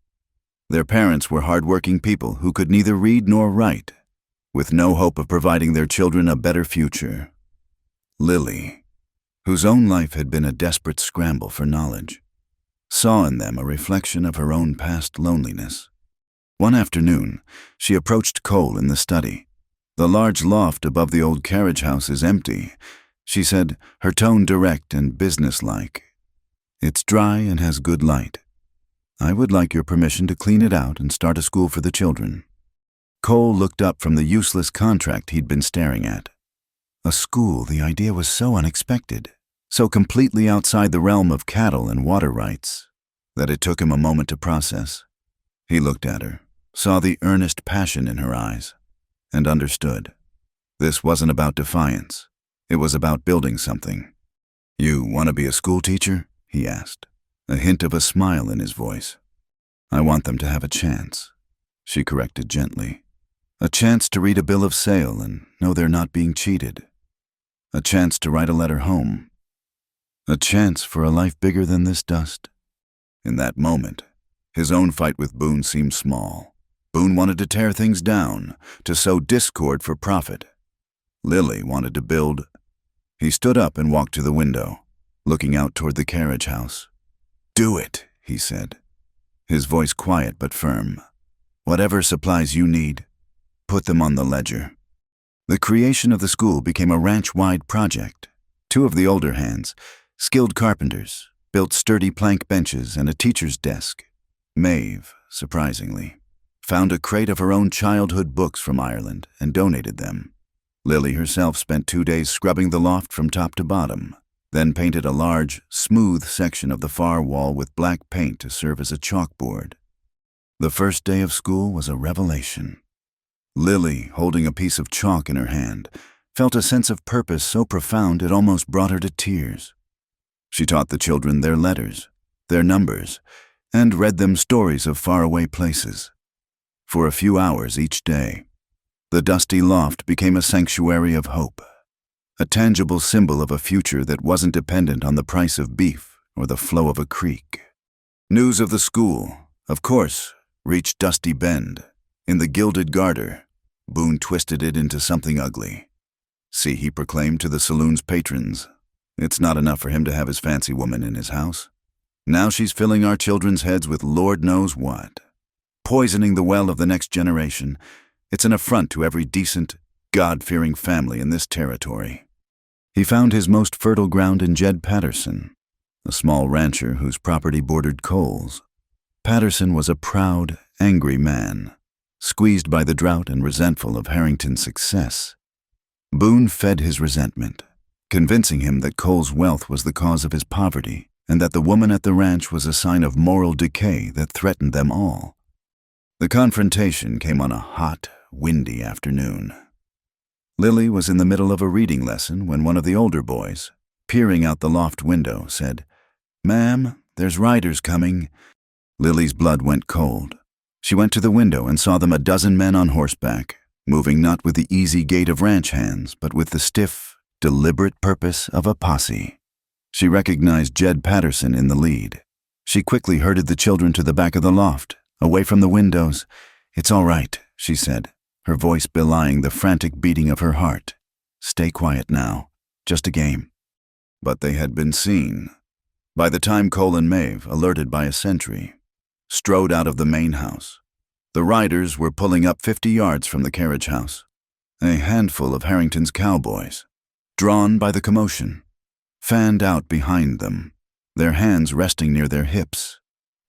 Their parents were hard-working people who could neither read nor write, with no hope of providing their children a better future. Lily, whose own life had been a desperate scramble for knowledge, saw in them a reflection of her own past loneliness. One afternoon, she approached Cole in the study. "The large loft above the old carriage house is empty," she said, her tone direct and businesslike. "It's dry and has good light. I would like your permission to clean it out and start a school for the children." Cole looked up from the useless contract he'd been staring at. A school, the idea was so unexpected, so completely outside the realm of cattle and water rights, that it took him a moment to process. He looked at her, saw the earnest passion in her eyes, and understood. This wasn't about defiance. It was about building something. "You want to be a school teacher?" he asked, a hint of a smile in his voice. "I want them to have a chance," she corrected gently. "A chance to read a bill of sale and know they're not being cheated. A chance to write a letter home. A chance for a life bigger than this dust. In that moment, his own fight with Boone seemed small. Boone wanted to tear things down, to sow discord for profit. Lily wanted to build. He stood up and walked to the window, looking out toward the carriage house. "Do it," he said, his voice quiet but firm. "Whatever supplies you need, put them on the ledger." The creation of the school became a ranch-wide project. Two of the older hands, skilled carpenters, built sturdy plank benches and a teacher's desk. Maeve, surprisingly, found a crate of her own childhood books from Ireland and donated them. Lily herself spent 2 days scrubbing the loft from top to bottom, then painted a large, smooth section of the far wall with black paint to serve as a chalkboard. The first day of school was a revelation. Lily, holding a piece of chalk in her hand, felt a sense of purpose so profound it almost brought her to tears. She taught the children their letters, their numbers, and read them stories of faraway places. For a few hours each day, the dusty loft became a sanctuary of hope, a tangible symbol of a future that wasn't dependent on the price of beef or the flow of a creek. News of the school, of course, reached Dusty Bend. In the Gilded Garter, Boone twisted it into something ugly. "See," he proclaimed to the saloon's patrons, "it's not enough for him to have his fancy woman in his house. Now she's filling our children's heads with Lord knows what. Poisoning the well of the next generation. It's an affront to every decent, God-fearing family in this territory." He found his most fertile ground in Jed Patterson, a small rancher whose property bordered Coles. Patterson was a proud, angry man, squeezed by the drought and resentful of Harrington's success. Boone fed his resentment, convincing him that Cole's wealth was the cause of his poverty and that the woman at the ranch was a sign of moral decay that threatened them all. The confrontation came on a hot, windy afternoon. Lily was in the middle of a reading lesson when one of the older boys, peering out the loft window, said, "Ma'am, there's riders coming." Lily's blood went cold. She went to the window and saw them 12 men on horseback, moving not with the easy gait of ranch hands, but with the stiff, deliberate purpose of a posse. She recognized Jed Patterson in the lead. She quickly herded the children to the back of the loft, away from the windows. "It's all right," she said, her voice belying the frantic beating of her heart. "Stay quiet now. Just a game." But they had been seen. By the time Cole and Maeve, alerted by a sentry, strode out of the main house, the riders were pulling up 50 yards from the carriage house. A handful of Harrington's cowboys, drawn by the commotion, fanned out behind them, their hands resting near their hips.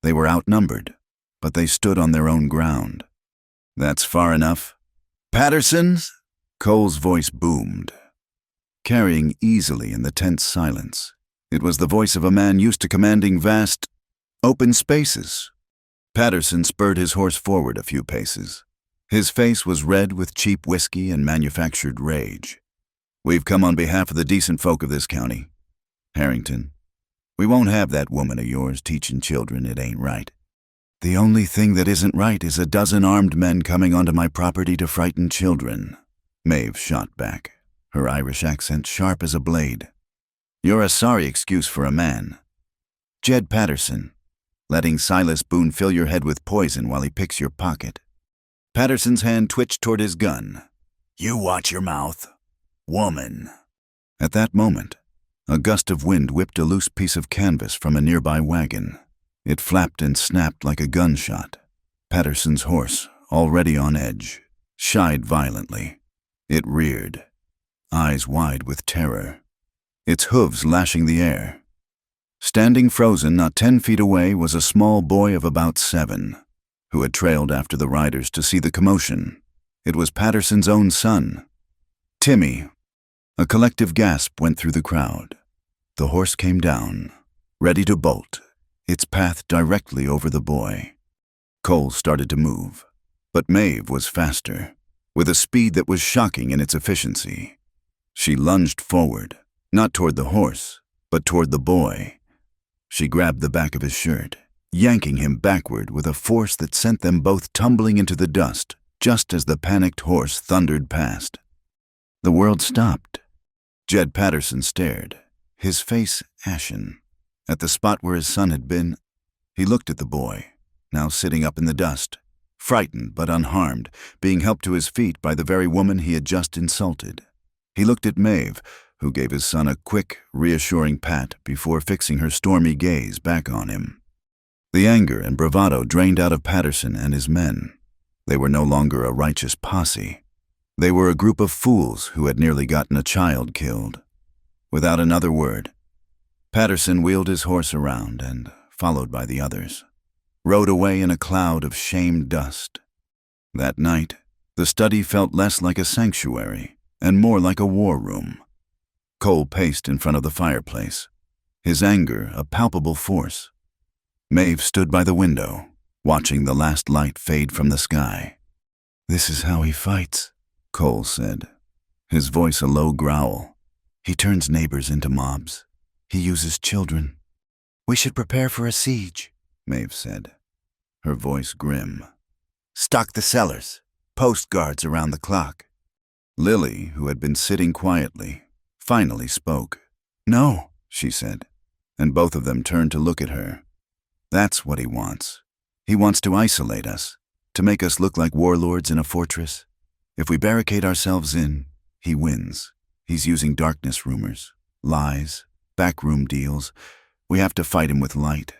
They were outnumbered, but they stood on their own ground. "That's far enough." "Pattersons?" Cole's voice boomed, carrying easily in the tense silence. It was the voice of a man used to commanding vast, open spaces. Patterson spurred his horse forward a few paces. His face was red with cheap whiskey and manufactured rage. "We've come on behalf of the decent folk of this county. Harrington, we won't have that woman of yours teaching children it ain't right." "The only thing that isn't right is 12 armed men coming onto my property to frighten children," Maeve shot back, her Irish accent sharp as a blade. "You're a sorry excuse for a man. Jed Patterson, letting Silas Boone fill your head with poison while he picks your pocket." Patterson's hand twitched toward his gun. "You watch your mouth, woman." At that moment, a gust of wind whipped a loose piece of canvas from a nearby wagon. It flapped and snapped like a gunshot. Patterson's horse, already on edge, shied violently. It reared, eyes wide with terror, its hooves lashing the air. Standing frozen not 10 feet away was a small boy of about 7, who had trailed after the riders to see the commotion. It was Patterson's own son, Timmy. A collective gasp went through the crowd. The horse came down, ready to bolt, its path directly over the boy. Cole started to move, but Maeve was faster, with a speed that was shocking in its efficiency. She lunged forward, not toward the horse, but toward the boy. She grabbed the back of his shirt, yanking him backward with a force that sent them both tumbling into the dust just as the panicked horse thundered past. The world stopped. Jed Patterson stared, his face ashen. At the spot where his son had been, he looked at the boy, now sitting up in the dust, frightened but unharmed, being helped to his feet by the very woman he had just insulted. He looked at Maeve, who gave his son a quick, reassuring pat before fixing her stormy gaze back on him. The anger and bravado drained out of Patterson and his men. They were no longer a righteous posse. They were a group of fools who had nearly gotten a child killed. Without another word, Patterson wheeled his horse around and, followed by the others, rode away in a cloud of shamed dust. That night, the study felt less like a sanctuary and more like a war room. Cole paced in front of the fireplace, his anger a palpable force. Maeve stood by the window, watching the last light fade from the sky. "This is how he fights," Cole said, his voice a low growl. "He turns neighbors into mobs. He uses children." "We should prepare for a siege," Maeve said, her voice grim. "Stock the cellars, post guards around the clock." Lily, who had been sitting quietly, finally spoke. "No," she said, and both of them turned to look at her. "That's what he wants. He wants to isolate us, to make us look like warlords in a fortress. If we barricade ourselves in, he wins. He's using darkness rumors, lies, backroom deals. We have to fight him with light."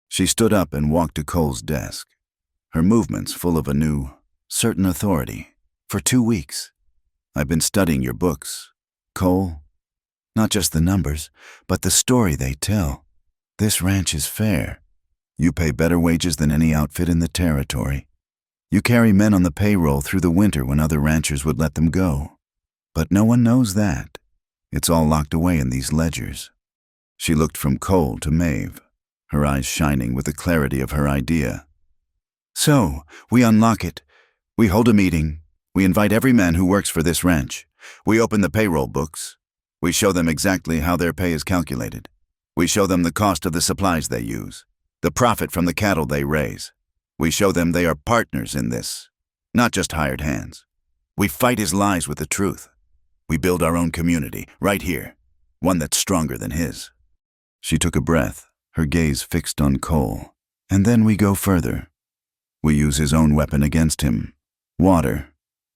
She stood up and walked to Cole's desk, her movements full of a new, certain authority. "For 2 weeks, I've been studying your books, Cole. Not just the numbers, but the story they tell. This ranch is fair. You pay better wages than any outfit in the territory. You carry men on the payroll through the winter when other ranchers would let them go. But no one knows that. It's all locked away in these ledgers." She looked from Cole to Maeve, her eyes shining with the clarity of her idea. "So, we unlock it. We hold a meeting. We invite every man who works for this ranch. We open the payroll books. We show them exactly how their pay is calculated. We show them the cost of the supplies they use, the profit from the cattle they raise. We show them they are partners in this, not just hired hands. We fight his lies with the truth. We build our own community, right here, one that's stronger than his." She took a breath, her gaze fixed on Cole. "And then we go further. We use his own weapon against him, water.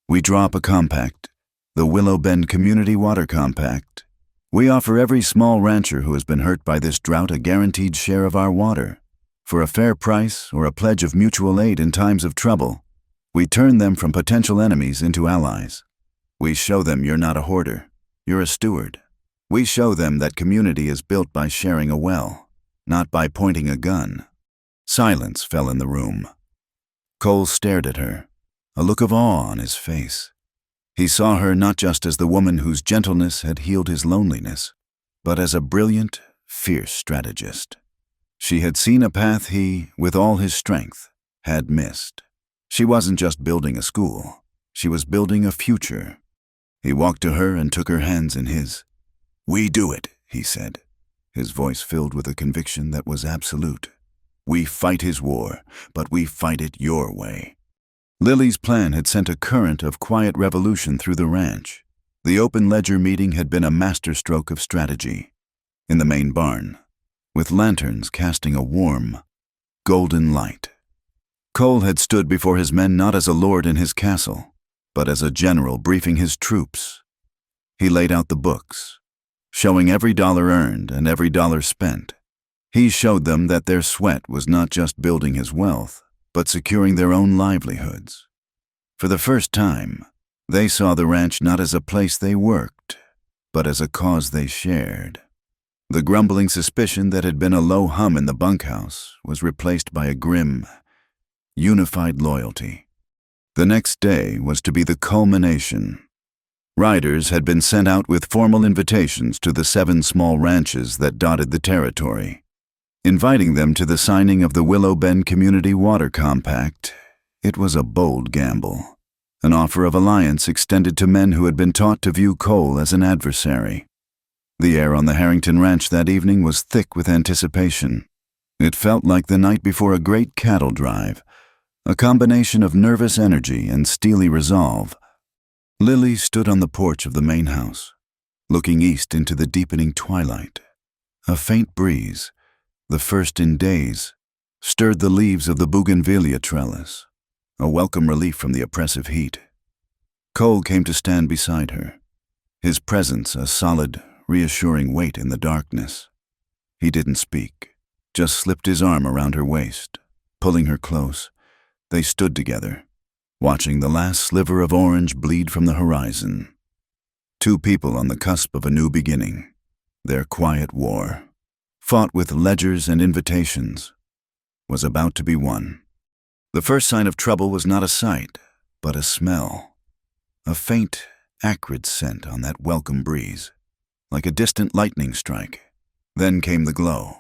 We draw up a compact, the Willow Bend Community Water Compact. We offer every small rancher who has been hurt by this drought a guaranteed share of our water. For a fair price or a pledge of mutual aid in times of trouble, we turn them from potential enemies into allies. We show them you're not a hoarder, you're a steward. We show them that community is built by sharing a well, not by pointing a gun." Silence fell in the room. Cole stared at her, a look of awe on his face. He saw her not just as the woman whose gentleness had healed his loneliness, but as a brilliant, fierce strategist. She had seen a path he, with all his strength, had missed. She wasn't just building a school. She was building a future. He walked to her and took her hands in his. "We do it," he said, his voice filled with a conviction that was absolute. "We fight his war, but we fight it your way." Lily's plan had sent a current of quiet revolution through the ranch. The open ledger meeting had been a masterstroke of strategy. In the main barn, with lanterns casting a warm, golden light, Cole had stood before his men not as a lord in his castle, but as a general briefing his troops. He laid out the books, showing every dollar earned and every dollar spent. He showed them that their sweat was not just building his wealth, but securing their own livelihoods. For the first time, they saw the ranch not as a place they worked, but as a cause they shared. The grumbling suspicion that had been a low hum in the bunkhouse was replaced by a grim, unified loyalty. The next day was to be the culmination. Riders had been sent out with formal invitations to the 7 small ranches that dotted the territory, inviting them to the signing of the Willow Bend Community Water Compact. It was a bold gamble, an offer of alliance extended to men who had been taught to view Cole as an adversary. The air on the Harrington Ranch that evening was thick with anticipation. It felt like the night before a great cattle drive, a combination of nervous energy and steely resolve. Lily stood on the porch of the main house, looking east into the deepening twilight. A faint breeze, the first in days, stirred the leaves of the bougainvillea trellis, a welcome relief from the oppressive heat. Cole came to stand beside her, his presence a solid, reassuring weight in the darkness. He didn't speak, just slipped his arm around her waist, pulling her close. They stood together, watching the last sliver of orange bleed from the horizon. Two people on the cusp of a new beginning. Their quiet war, fought with ledgers and invitations, was about to be won. The first sign of trouble was not a sight, but a smell. A faint, acrid scent on that welcome breeze, like a distant lightning strike. Then came the glow,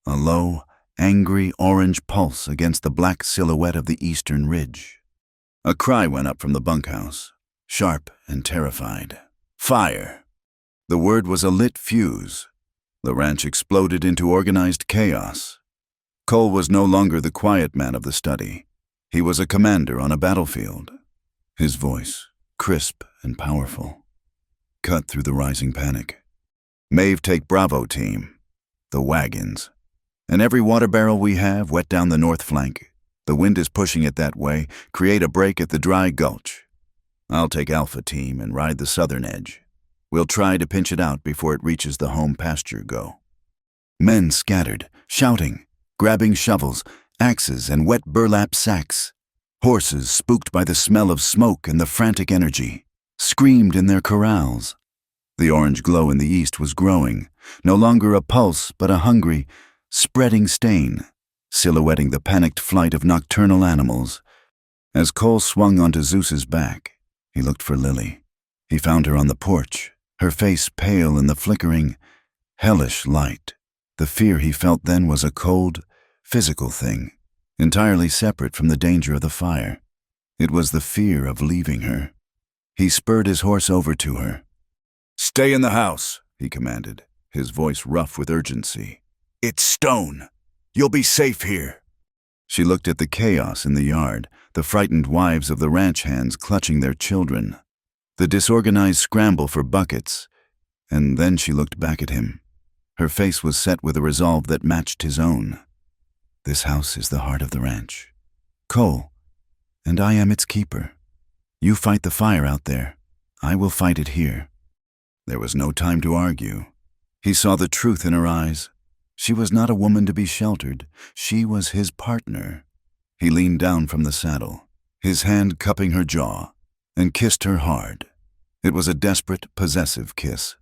a low, angry orange pulse against the black silhouette of the eastern ridge. A cry went up from the bunkhouse, sharp and terrified. Fire! The word was a lit fuse. The ranch exploded into organized chaos. Cole was no longer the quiet man of the study. He was a commander on a battlefield. His voice, crisp and powerful, cut through the rising panic. Maeve, take Bravo team. The wagons. And every water barrel we have, wet down the north flank. The wind is pushing it that way. Create a break at the dry gulch. I'll take Alpha team and ride the southern edge. We'll try to pinch it out before it reaches the home pasture go. Men scattered, shouting, grabbing shovels, axes, and wet burlap sacks. Horses, spooked by the smell of smoke and the frantic energy, screamed in their corrals. The orange glow in the east was growing, no longer a pulse but a hungry, spreading stain, silhouetting the panicked flight of nocturnal animals. As Cole swung onto Zeus's back, he looked for Lily. He found her on the porch, her face pale in the flickering, hellish light. The fear he felt then was a cold, physical thing, entirely separate from the danger of the fire. It was the fear of leaving her. He spurred his horse over to her. "Stay in the house," he commanded, his voice rough with urgency. "It's stone. You'll be safe here." She looked at the chaos in the yard, the frightened wives of the ranch hands clutching their children, the disorganized scramble for buckets, and then she looked back at him. Her face was set with a resolve that matched his own. "This house is the heart of the ranch, Cole, and I am its keeper. You fight the fire out there. I will fight it here." There was no time to argue. He saw the truth in her eyes. She was not a woman to be sheltered. She was his partner. He leaned down from the saddle, his hand cupping her jaw, and kissed her hard. It was a desperate, possessive kiss,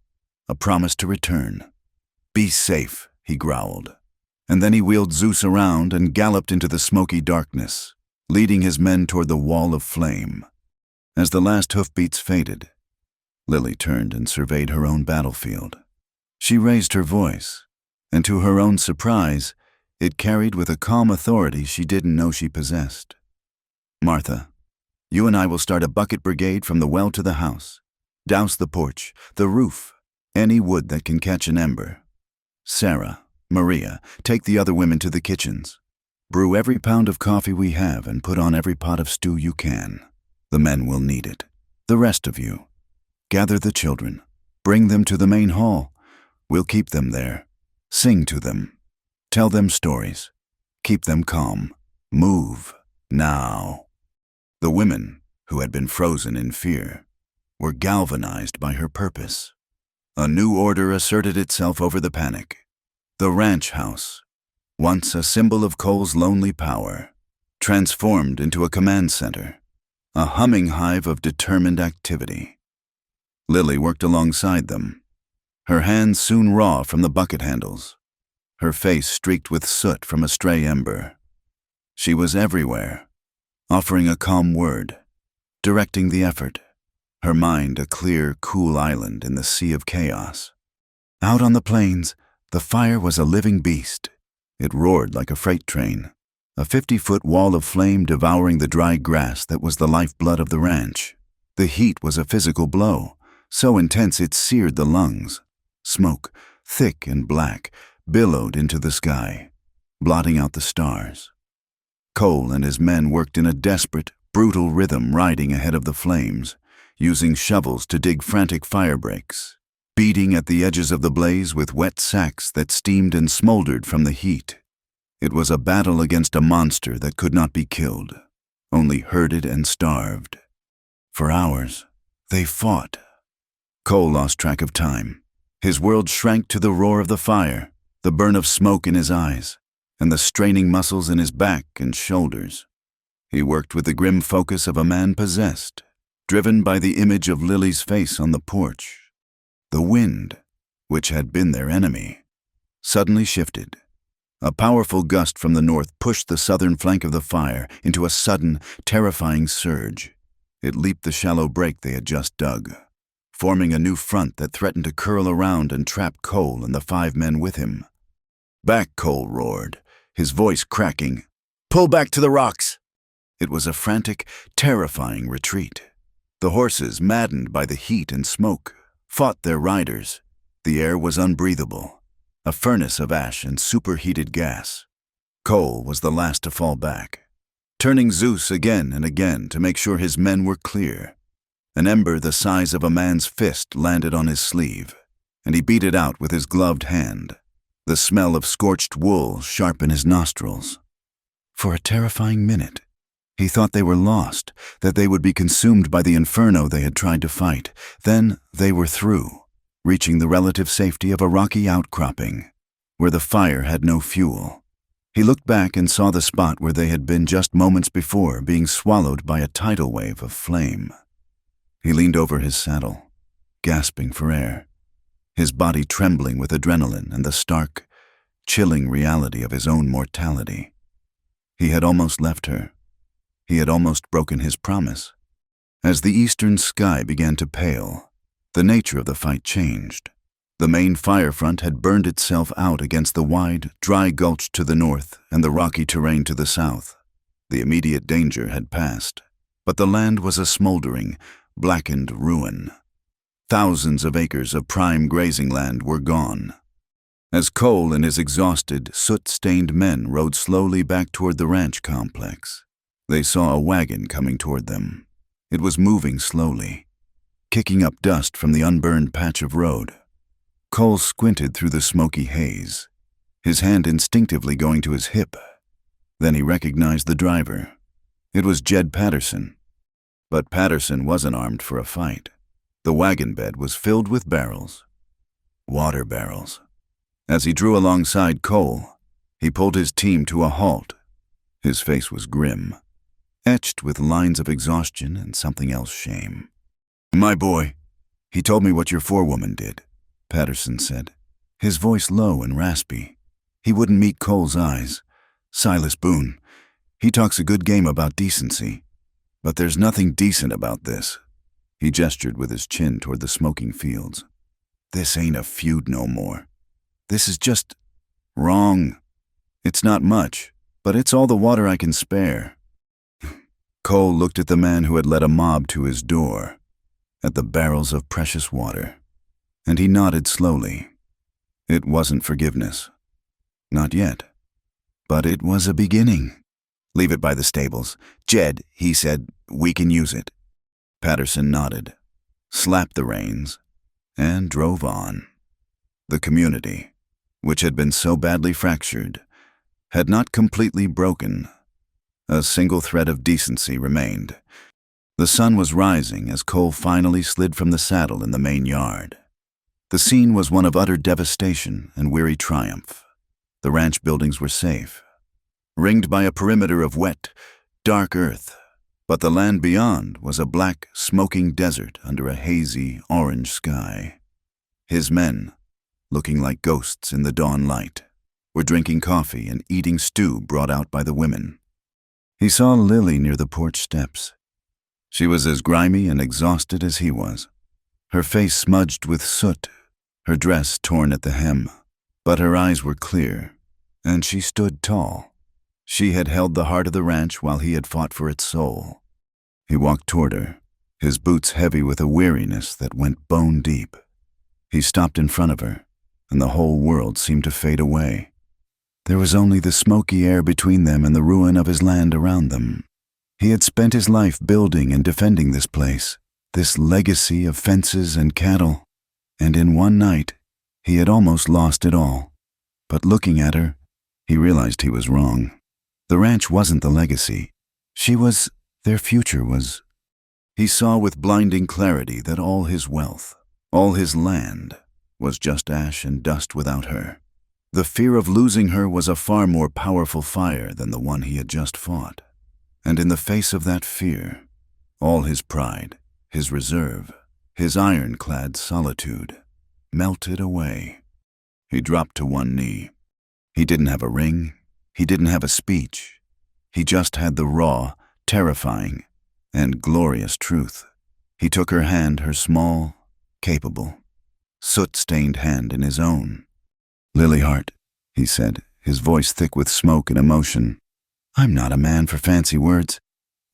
a promise to return. "Be safe," he growled. And then he wheeled Zeus around and galloped into the smoky darkness, leading his men toward the wall of flame. As the last hoofbeats faded, Lily turned and surveyed her own battlefield. She raised her voice, and to her own surprise, it carried with a calm authority she didn't know she possessed. "Martha, you and I will start a bucket brigade from the well to the house. Douse the porch, the roof, any wood that can catch an ember. Sarah, Maria, take the other women to the kitchens. Brew every pound of coffee we have and put on every pot of stew you can. The men will need it. The rest of you, gather the children. Bring them to the main hall. We'll keep them there. Sing to them. Tell them stories. Keep them calm. Move. Now." The women, who had been frozen in fear, were galvanized by her purpose. A new order asserted itself over the panic. The ranch house, once a symbol of Cole's lonely power, transformed into a command center, a humming hive of determined activity. Lily worked alongside them, her hands soon raw from the bucket handles, her face streaked with soot from a stray ember. She was everywhere, offering a calm word, directing the effort, her mind a clear, cool island in the sea of chaos. Out on the plains, the fire was a living beast. It roared like a freight train, a 50-foot wall of flame devouring the dry grass that was the lifeblood of the ranch. The heat was a physical blow, so intense it seared the lungs. Smoke, thick and black, billowed into the sky, blotting out the stars. Cole and his men worked in a desperate, brutal rhythm riding ahead of the flames, using shovels to dig frantic fire breaks, beating at the edges of the blaze with wet sacks that steamed and smoldered from the heat. It was a battle against a monster that could not be killed, only herded and starved. For hours, they fought. Cole lost track of time. His world shrank to the roar of the fire, the burn of smoke in his eyes, and the straining muscles in his back and shoulders. He worked with the grim focus of a man possessed, driven by the image of Lily's face on the porch. The wind, which had been their enemy, suddenly shifted. A powerful gust from the north pushed the southern flank of the fire into a sudden, terrifying surge. It leaped the shallow break they had just dug, forming a new front that threatened to curl around and trap Cole and the 5 men with him. "Back!" Cole roared, his voice cracking. "Pull back to the rocks!" It was a frantic, terrifying retreat. The horses, maddened by the heat and smoke, fought their riders. The air was unbreathable, a furnace of ash and superheated gas. Cole was the last to fall back, turning Zeus again and again to make sure his men were clear. An ember the size of a man's fist landed on his sleeve, and he beat it out with his gloved hand, the smell of scorched wool sharp in his nostrils. For a terrifying minute, he thought they were lost, that they would be consumed by the inferno they had tried to fight. Then they were through, reaching the relative safety of a rocky outcropping, where the fire had no fuel. He looked back and saw the spot where they had been just moments before, being swallowed by a tidal wave of flame. He leaned over his saddle, gasping for air, his body trembling with adrenaline and the stark, chilling reality of his own mortality. He had almost left her. He had almost broken his promise. As the eastern sky began to pale, the nature of the fight changed. The main fire front had burned itself out against the wide, dry gulch to the north and the rocky terrain to the south. The immediate danger had passed, but the land was a smoldering, blackened ruin. Thousands of acres of prime grazing land were gone. As Cole and his exhausted, soot-stained men rode slowly back toward the ranch complex, they saw a wagon coming toward them. It was moving slowly, kicking up dust from the unburned patch of road. Cole squinted through the smoky haze, his hand instinctively going to his hip. Then he recognized the driver. It was Jed Patterson. But Patterson wasn't armed for a fight. The wagon bed was filled with barrels. Water barrels. As he drew alongside Cole, he pulled his team to a halt. His face was grim, etched with lines of exhaustion and something else shame. "My boy, he told me what your forewoman did," Patterson said, his voice low and raspy. He wouldn't meet Cole's eyes. "Silas Boone. He talks a good game about decency. But there's nothing decent about this." He gestured with his chin toward the smoking fields. "This ain't a feud no more. This is just wrong. It's not much, but it's all the water I can spare." Cole looked at the man who had led a mob to his door, at the barrels of precious water, and he nodded slowly. It wasn't forgiveness. Not yet. But it was a beginning. "Leave it by the stables. Jed," he said, "we can use it." Patterson nodded, slapped the reins, and drove on. The community, which had been so badly fractured, had not completely broken. A single thread of decency remained. The sun was rising as Cole finally slid from the saddle in the main yard. The scene was one of utter devastation and weary triumph. The ranch buildings were safe, ringed by a perimeter of wet, dark earth, but the land beyond was a black, smoking desert under a hazy, orange sky. His men, looking like ghosts in the dawn light, were drinking coffee and eating stew brought out by the women. He saw Lily near the porch steps. She was as grimy and exhausted as he was, her face smudged with soot, her dress torn at the hem, but her eyes were clear, and she stood tall. She had held the heart of the ranch while he had fought for its soul. He walked toward her, his boots heavy with a weariness that went bone deep. He stopped in front of her, and the whole world seemed to fade away. There was only the smoky air between them and the ruin of his land around them. He had spent his life building and defending this place, this legacy of fences and cattle. and in one night, he had almost lost it all. But looking at her, he realized he was wrong. The ranch wasn't the legacy. She was, their future was. He saw with blinding clarity that all his wealth, all his land, was just ash and dust without her. The fear of losing her was a far more powerful fire than the one he had just fought. And in the face of that fear, all his pride, his reserve, his ironclad solitude, melted away. He dropped to one knee. He didn't have a ring. He didn't have a speech. He just had the raw, terrifying, and glorious truth. He took her hand, her small, capable, soot-stained hand in his own. "Lilyheart," he said, his voice thick with smoke and emotion. "I'm not a man for fancy words.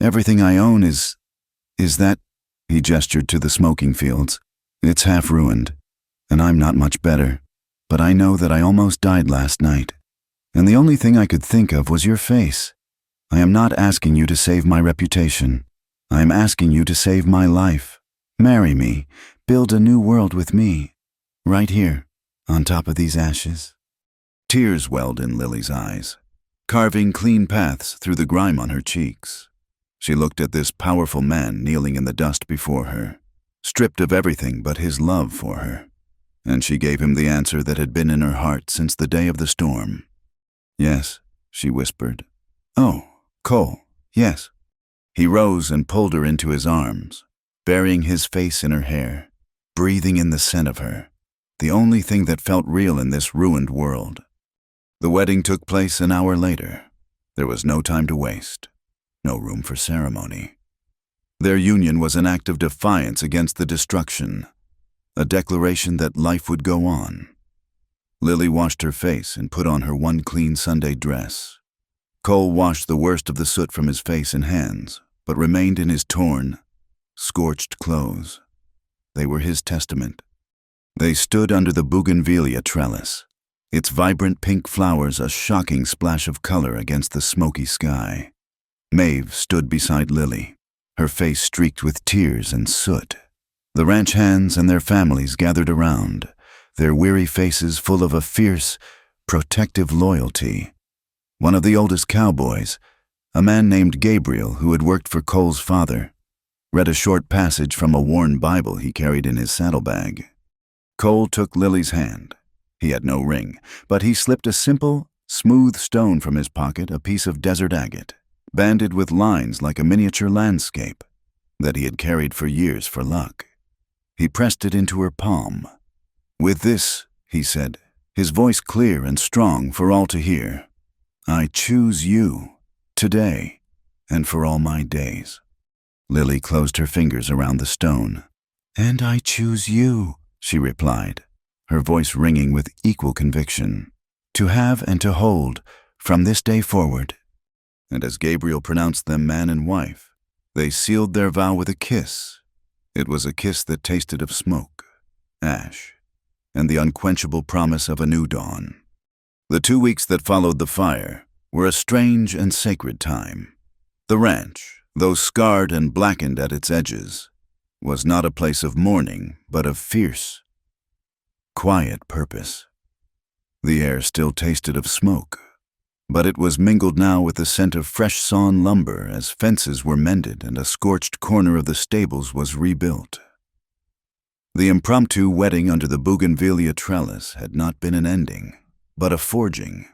Everything I own is that," he gestured to the smoking fields. "It's half ruined, and I'm not much better. But I know that I almost died last night, and the only thing I could think of was your face. I am not asking you to save my reputation. I am asking you to save my life. Marry me, build a new world with me, right here, on top of these ashes." Tears welled in Lily's eyes, carving clean paths through the grime on her cheeks. She looked at this powerful man kneeling in the dust before her, stripped of everything but his love for her. And she gave him the answer that had been in her heart since the day of the storm. "Yes," she whispered. "Oh, Cole, yes." He rose and pulled her into his arms, burying his face in her hair, breathing in the scent of her, the only thing that felt real in this ruined world. The wedding took place an hour later. There was no time to waste, no room for ceremony. Their union was an act of defiance against the destruction, a declaration that life would go on. Lily washed her face and put on her one clean Sunday dress. Cole washed the worst of the soot from his face and hands, but remained in his torn, scorched clothes. They were his testament. They stood under the bougainvillea trellis, its vibrant pink flowers a shocking splash of color against the smoky sky. Maeve stood beside Lily, her face streaked with tears and soot. The ranch hands and their families gathered around, their weary faces full of a fierce, protective loyalty. One of the oldest cowboys, a man named Gabriel who had worked for Cole's father, read a short passage from a worn Bible he carried in his saddlebag. Cole took Lily's hand. He had no ring, but he slipped a simple, smooth stone from his pocket, a piece of desert agate, banded with lines like a miniature landscape, that he had carried for years for luck. He pressed it into her palm. "With this," he said, his voice clear and strong for all to hear, "I choose you, today, and for all my days." Lily closed her fingers around the stone. "And I choose you," she replied, her voice ringing with equal conviction, "to have and to hold from this day forward." And as Gabriel pronounced them man and wife, they sealed their vow with a kiss. It was a kiss that tasted of smoke, ash, and the unquenchable promise of a new dawn. The 2 weeks that followed the fire were a strange and sacred time. The ranch, though scarred and blackened at its edges, was not a place of mourning, but of fierce, quiet purpose. The air still tasted of smoke, but it was mingled now with the scent of fresh sawn lumber as fences were mended and a scorched corner of the stables was rebuilt. The impromptu wedding under the bougainvillea trellis had not been an ending, but a forging.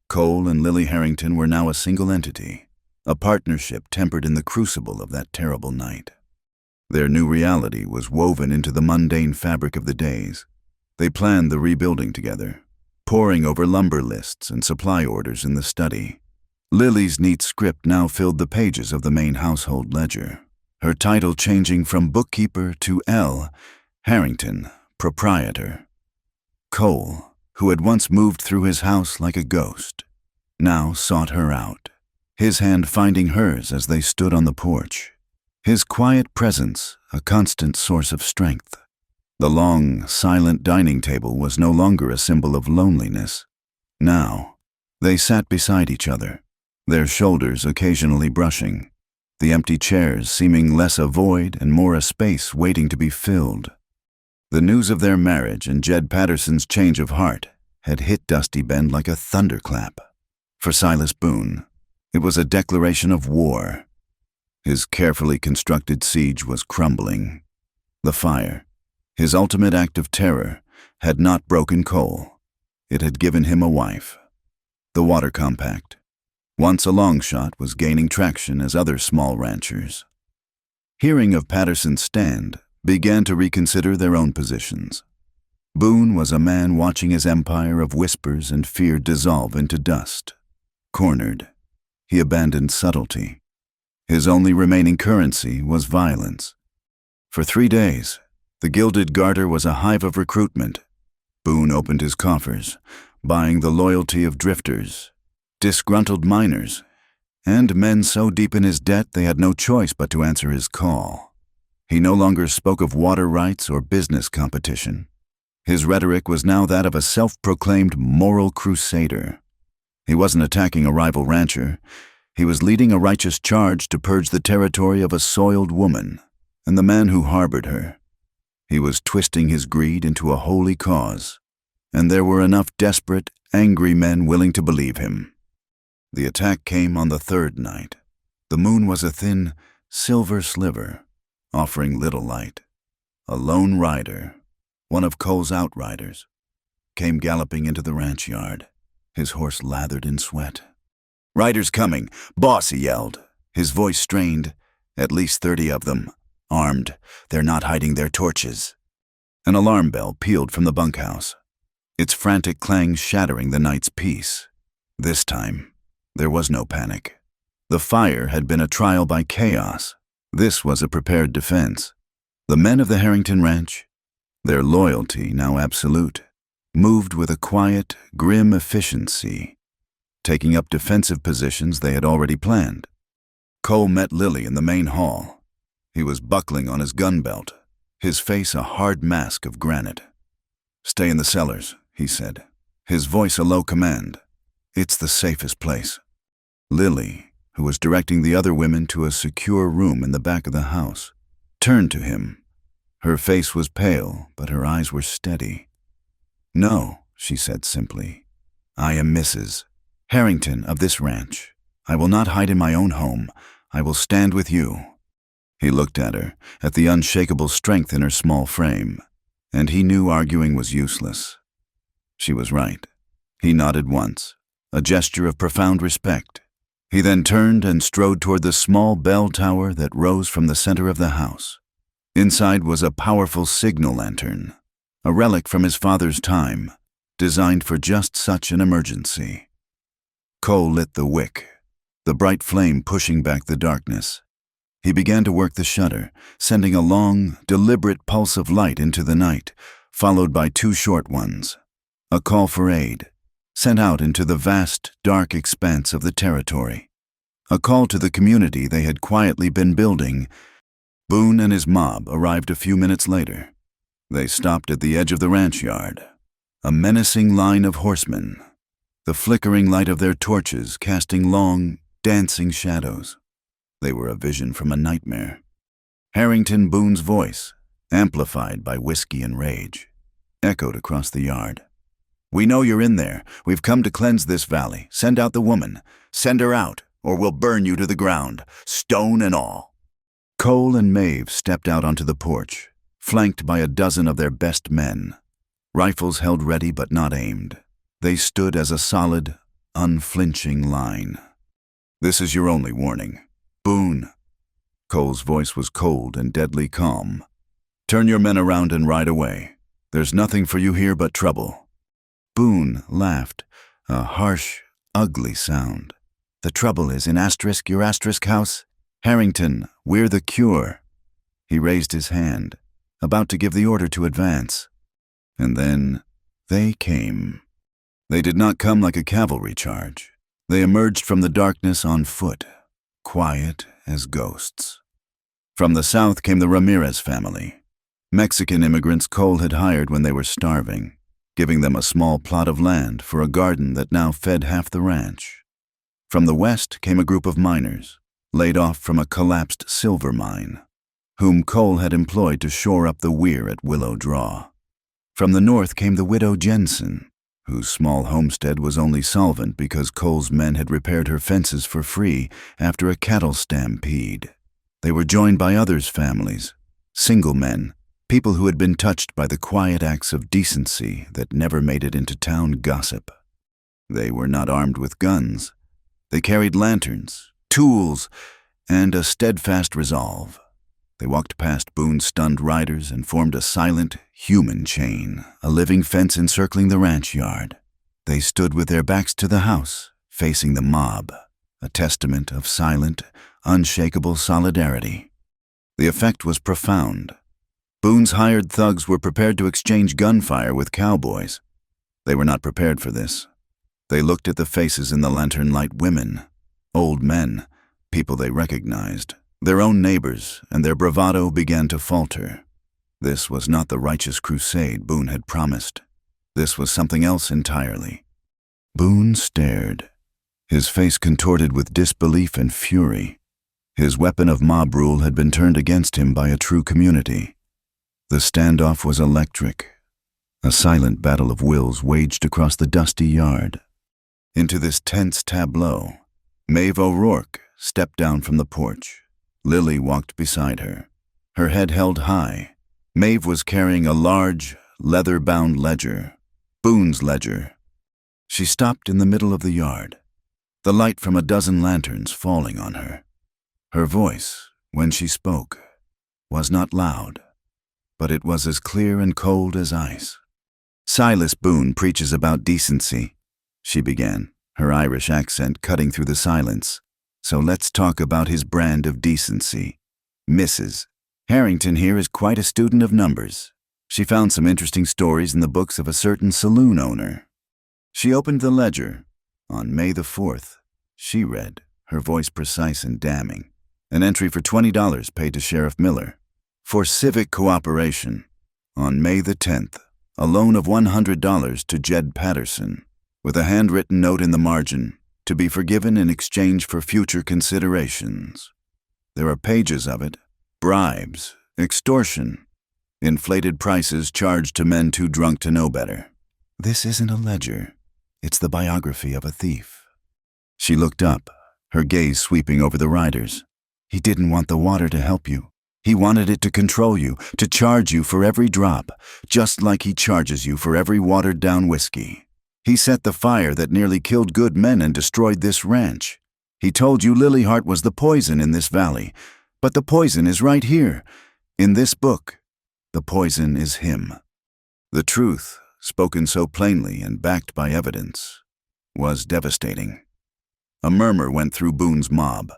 Cole and Lily Harrington were now a single entity, a partnership tempered in the crucible of that terrible night. Their new reality was woven into the mundane fabric of the days. They planned the rebuilding together, poring over lumber lists and supply orders in the study. Lily's neat script now filled the pages of the main household ledger, her title changing from bookkeeper to L. Harrington, proprietor. Cole, who had once moved through his house like a ghost, now sought her out, his hand finding hers as they stood on the porch, his quiet presence a constant source of strength. The long, silent dining table was no longer a symbol of loneliness. Now, they sat beside each other, their shoulders occasionally brushing, the empty chairs seeming less a void and more a space waiting to be filled. The news of their marriage and Jed Patterson's change of heart had hit Dusty Bend like a thunderclap. For Silas Boone, it was a declaration of war. His carefully constructed siege was crumbling. The fire, his ultimate act of terror, had not broken Cole. It had given him a wife. The water compact, once a long shot, was gaining traction as other small ranchers, hearing of Patterson's stand, began to reconsider their own positions. Boone was a man watching his empire of whispers and fear dissolve into dust. Cornered, he abandoned subtlety. His only remaining currency was violence. For 3 days, the Gilded Garter was a hive of recruitment. Boone opened his coffers, buying the loyalty of drifters, disgruntled miners, and men so deep in his debt they had no choice but to answer his call. He no longer spoke of water rights or business competition. His rhetoric was now that of a self-proclaimed moral crusader. He wasn't attacking a rival rancher. He was leading a righteous charge to purge the territory of a soiled woman and the man who harbored her. He was twisting his greed into a holy cause, and there were enough desperate, angry men willing to believe him. The attack came on the 3rd night. The moon was a thin, silver sliver, offering little light. A lone rider, one of Cole's outriders, came galloping into the ranch yard, his horse lathered in sweat. "Riders coming! Boss!" he yelled, his voice strained. "At least 30 of them. Armed. They're not hiding their torches." An alarm bell pealed from the bunkhouse, its frantic clang shattering the night's peace. This time, there was no panic. The fire had been a trial by chaos. This was a prepared defense. The men of the Harrington Ranch, their loyalty now absolute, moved with a quiet, grim efficiency, taking up defensive positions they had already planned. Cole met Lilly in the main hall. He was buckling on his gun belt, his face a hard mask of granite. "Stay in the cellars," he said, his voice a low command. "It's the safest place." Lilly, who was directing the other women to a secure room in the back of the house, turned to him. Her face was pale, but her eyes were steady. "No," she said simply. "I am Mrs. Harrington of this ranch. I will not hide in my own home. I will stand with you." He looked at her, at the unshakable strength in her small frame, and he knew arguing was useless. She was right. He nodded once, a gesture of profound respect. He then turned and strode toward the small bell tower that rose from the center of the house. Inside was a powerful signal lantern, a relic from his father's time, designed for just such an emergency. Cole lit the wick, the bright flame pushing back the darkness. He began to work the shutter, sending a long, deliberate pulse of light into the night, followed by 2 short ones. A call for aid, sent out into the vast, dark expanse of the territory. A call to the community they had quietly been building. Boone and his mob arrived a few minutes later. They stopped at the edge of the ranch yard, a menacing line of horsemen, the flickering light of their torches casting long, dancing shadows. They were a vision from a nightmare. Harrington Boone's voice, amplified by whiskey and rage, echoed across the yard. "We know you're in there. We've come to cleanse this valley. Send out the woman. Send her out, or we'll burn you to the ground, stone and all." Cole and Maeve stepped out onto the porch, flanked by a dozen of their best men, rifles held ready but not aimed. They stood as a solid, unflinching line. "This is your only warning. Boone." Cole's voice was cold and deadly calm. "Turn your men around and ride away. There's nothing for you here but trouble." Boone laughed, a harsh, ugly sound. "The trouble is in your asterisk house. Harrington, we're the cure." He raised his hand, about to give the order to advance. And then they came. They did not come like a cavalry charge. They emerged from the darkness on foot, quiet as ghosts. From the south came the Ramirez family, Mexican immigrants Cole had hired when they were starving, giving them a small plot of land for a garden that now fed half the ranch. From the west came a group of miners, laid off from a collapsed silver mine, whom Cole had employed to shore up the weir at Willow Draw. From the north came the widow Jensen, whose small homestead was only solvent because Cole's men had repaired her fences for free after a cattle stampede. They were joined by others' families, single men, people who had been touched by the quiet acts of decency that never made it into town gossip. They were not armed with guns. They carried lanterns, tools, and a steadfast resolve. They walked past Boone's stunned riders and formed a silent, human chain, a living fence encircling the ranch yard. They stood with their backs to the house, facing the mob, a testament of silent, unshakable solidarity. The effect was profound. Boone's hired thugs were prepared to exchange gunfire with cowboys. They were not prepared for this. They looked at the faces in the lantern light: women, old men, people they recognized, their own neighbors, and their bravado began to falter. This was not the righteous crusade Boone had promised. This was something else entirely. Boone stared, his face contorted with disbelief and fury. His weapon of mob rule had been turned against him by a true community. The standoff was electric. A silent battle of wills waged across the dusty yard. Into this tense tableau, Maeve O'Rourke stepped down from the porch. Lily walked beside her, her head held high. Maeve was carrying a large, leather-bound ledger, Boone's ledger. She stopped in the middle of the yard, the light from a dozen lanterns falling on her. Her voice, when she spoke, was not loud, but it was as clear and cold as ice. "Silas Boone preaches about decency," she began, her Irish accent cutting through the silence. "So let's talk about his brand of decency. Mrs. Harrington here is quite a student of numbers. She found some interesting stories in the books of a certain saloon owner." She opened the ledger. On May the 4th, she read, her voice precise and damning, an entry for $20 paid to Sheriff Miller. "For civic cooperation." On May the 10th, a loan of $100 to Jed Patterson, with a handwritten note in the margin, to be forgiven in exchange for future considerations. There are pages of it: bribes, extortion, inflated prices charged to men too drunk to know better. This isn't a ledger. It's the biography of a thief. She looked up, her gaze sweeping over the riders. "He didn't want the water to help you. He wanted it to control you, to charge you for every drop, just like he charges you for every watered-down whiskey. He set the fire that nearly killed good men and destroyed this ranch. He told you Lilyheart was the poison in this valley, but the poison is right here, in this book. The poison is him." The truth, spoken so plainly and backed by evidence, was devastating. A murmur went through Boone's mob.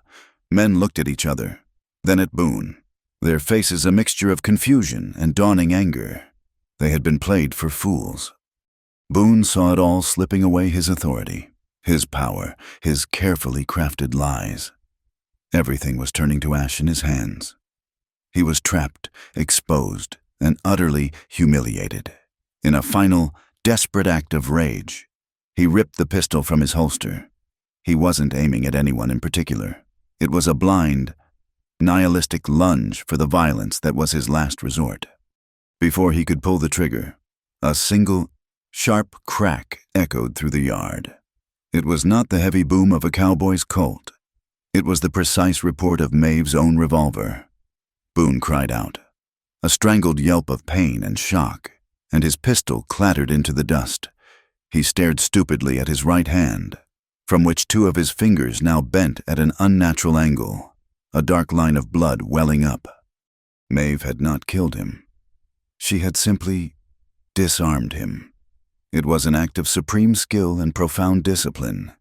Men looked at each other, then at Boone, their faces a mixture of confusion and dawning anger. They had been played for fools. Boone saw it all slipping away: his authority, his power, his carefully crafted lies. Everything was turning to ash in his hands. He was trapped, exposed, and utterly humiliated. In a final, desperate act of rage, he ripped the pistol from his holster. He wasn't aiming at anyone in particular. It was a blind, nihilistic lunge for the violence that was his last resort. Before he could pull the trigger, a single, sharp crack echoed through the yard. It was not the heavy boom of a cowboy's Colt. It was the precise report of Maeve's own revolver. Boone cried out, a strangled yelp of pain and shock, and his pistol clattered into the dust. He stared stupidly at his right hand, from which two of his fingers now bent at an unnatural angle, a dark line of blood welling up. Maeve had not killed him. She had simply disarmed him. It was an act of supreme skill and profound discipline.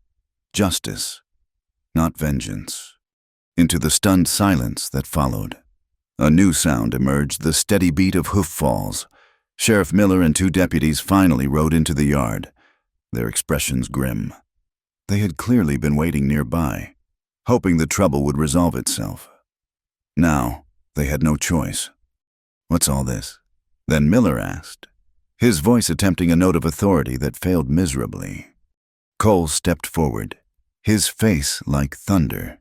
Justice, not vengeance. Into the stunned silence that followed, a new sound emerged: the steady beat of hoof falls. Sheriff Miller and two deputies finally rode into the yard, their expressions grim. They had clearly been waiting nearby, hoping the trouble would resolve itself. Now, they had no choice. "What's all this?" Then Miller asked, his voice attempting a note of authority that failed miserably. Cole stepped forward, his face like thunder.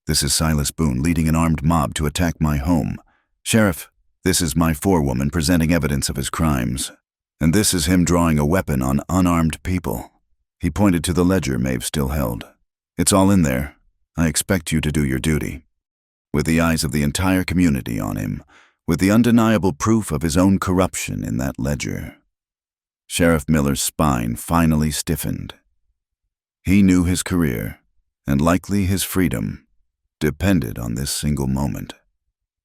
"This is Silas Boone leading an armed mob to attack my home. "Sheriff, this is my forewoman presenting evidence of his crimes. And this is him drawing a weapon on unarmed people." He pointed to the ledger Maeve still held. "It's all in there. I expect you to do your duty." With the eyes of the entire community on him, with the undeniable proof of his own corruption in that ledger, Sheriff Miller's spine finally stiffened. He knew his career, and likely his freedom, depended on this single moment.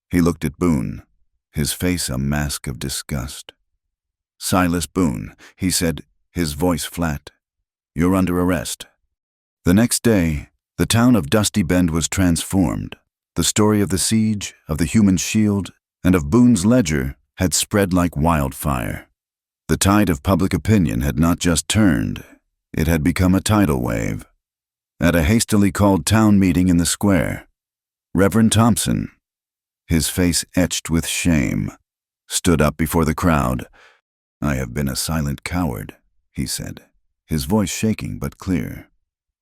He looked at Boone, his face a mask of disgust. "Silas Boone," he said, his voice flat, "you're under arrest." The next day, the town of Dusty Bend was transformed. The story of the siege, of the human shield, and of Boone's ledger had spread like wildfire. The tide of public opinion had not just turned, it had become a tidal wave. At a hastily called town meeting in the square, Reverend Thompson, his face etched with shame, stood up before the crowd. "I have been a silent coward," he said, his voice shaking but clear.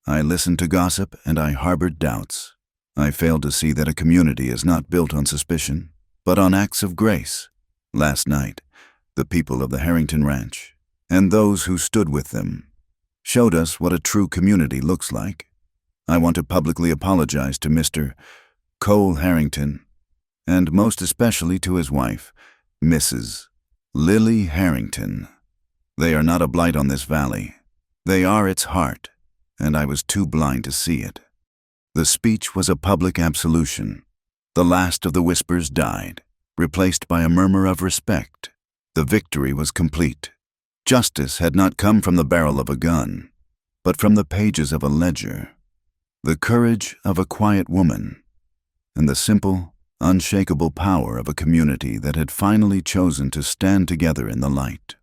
"I listened to gossip and I harbored doubts. I failed to see that a community is not built on suspicion, but on acts of grace. Last night, the people of the Harrington Ranch, and those who stood with them, showed us what a true community looks like. I want to publicly apologize to Mr. Cole Harrington, and most especially to his wife, Mrs. Lily Harrington. They are not a blight on this valley. They are its heart, and I was too blind to see it." The speech was a public absolution. The last of the whispers died, replaced by a murmur of respect. The victory was complete. Justice had not come from the barrel of a gun, but from the pages of a ledger. The courage of a quiet woman, and the simple, unshakable power of a community that had finally chosen to stand together in the light.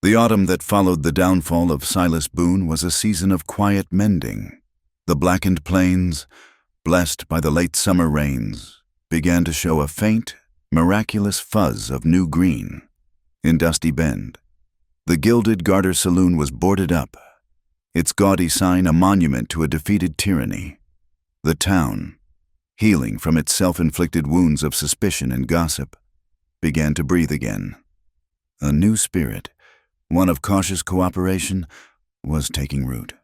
The autumn that followed the downfall of Silas Boone was a season of quiet mending. The blackened plains, blessed by the late summer rains, began to show a faint, miraculous fuzz of new green. In Dusty Bend, the gilded Garter Saloon was boarded up, its gaudy sign a monument to a defeated tyranny. The town, healing from its self-inflicted wounds of suspicion and gossip, began to breathe again. A new spirit, one of cautious cooperation, was taking root.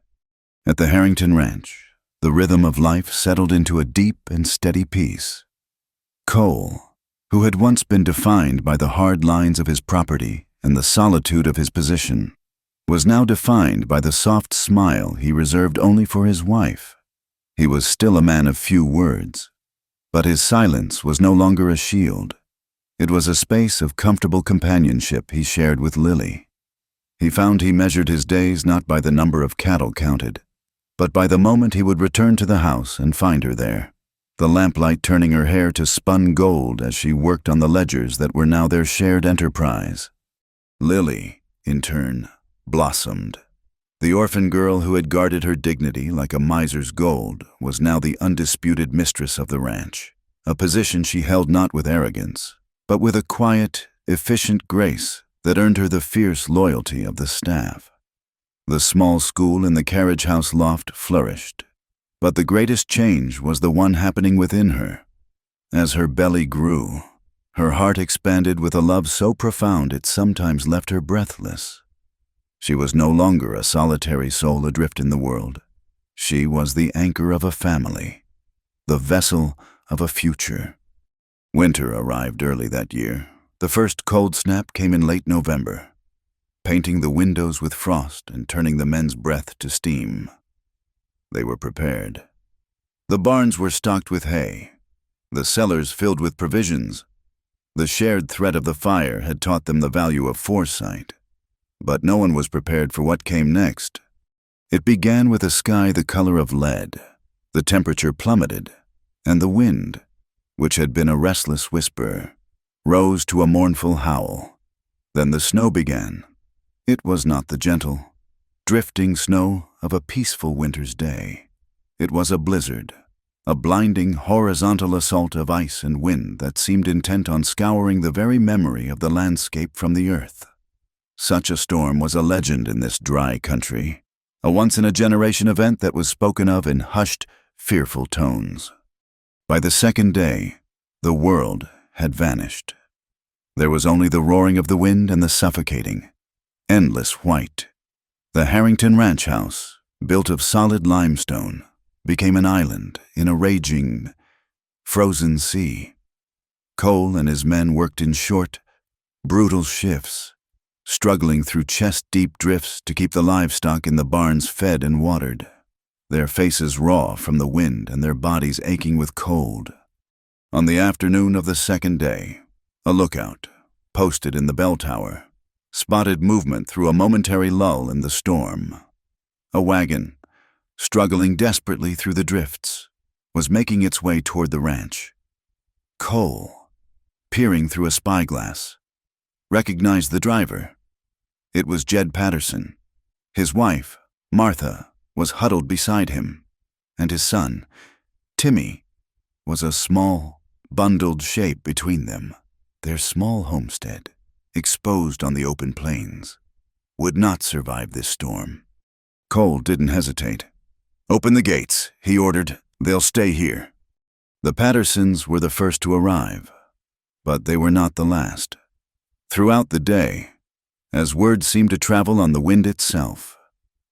At the Harrington Ranch, the rhythm of life settled into a deep and steady peace. Cole, who had once been defined by the hard lines of his property and the solitude of his position, was now defined by the soft smile he reserved only for his wife. He was still a man of few words, but his silence was no longer a shield. It was a space of comfortable companionship he shared with Lily. He found he measured his days not by the number of cattle counted, but by the moment he would return to the house and find her there, the lamplight turning her hair to spun gold as she worked on the ledgers that were now their shared enterprise. Lily, in turn, blossomed. The orphan girl who had guarded her dignity like a miser's gold was now the undisputed mistress of the ranch, a position she held not with arrogance, but with a quiet, efficient grace that earned her the fierce loyalty of the staff. The small school in the carriage house loft flourished, but the greatest change was the one happening within her. As her belly grew, her heart expanded with a love so profound it sometimes left her breathless. She was no longer a solitary soul adrift in the world. She was the anchor of a family, the vessel of a future. Winter arrived early that year. The first cold snap came in late November, painting the windows with frost and turning the men's breath to steam. They were prepared. The barns were stocked with hay, the cellars filled with provisions. The shared threat of the fire had taught them the value of foresight. But no one was prepared for what came next. It began with a sky the color of lead. The temperature plummeted, and the wind, which had been a restless whisper, rose to a mournful howl. Then the snow began. It was not the gentle, drifting snow of a peaceful winter's day. It was a blizzard, a blinding horizontal assault of ice and wind that seemed intent on scouring the very memory of the landscape from the earth. Such a storm was a legend in this dry country, a once-in-a-generation event that was spoken of in hushed, fearful tones. By the second day, the world, had vanished. There was only the roaring of the wind and the suffocating, endless white. The Harrington ranch house, built of solid limestone, became an island in a raging, frozen sea. Cole and his men worked in short, brutal shifts, struggling through chest-deep drifts to keep the livestock in the barns fed and watered, their faces raw from the wind and their bodies aching with cold. On the afternoon of the second day, a lookout, posted in the bell tower, spotted movement through a momentary lull in the storm. A wagon, struggling desperately through the drifts, was making its way toward the ranch. Cole, peering through a spyglass, recognized the driver. It was Jed Patterson. His wife, Martha, was huddled beside him, and his son, Timmy, was a small, bundled shape between them. Their small homestead, exposed on the open plains, would not survive this storm. Cole didn't hesitate. "Open the gates," he ordered. "They'll stay here." The Pattersons were the first to arrive, but they were not the last. Throughout the day, as word seemed to travel on the wind itself,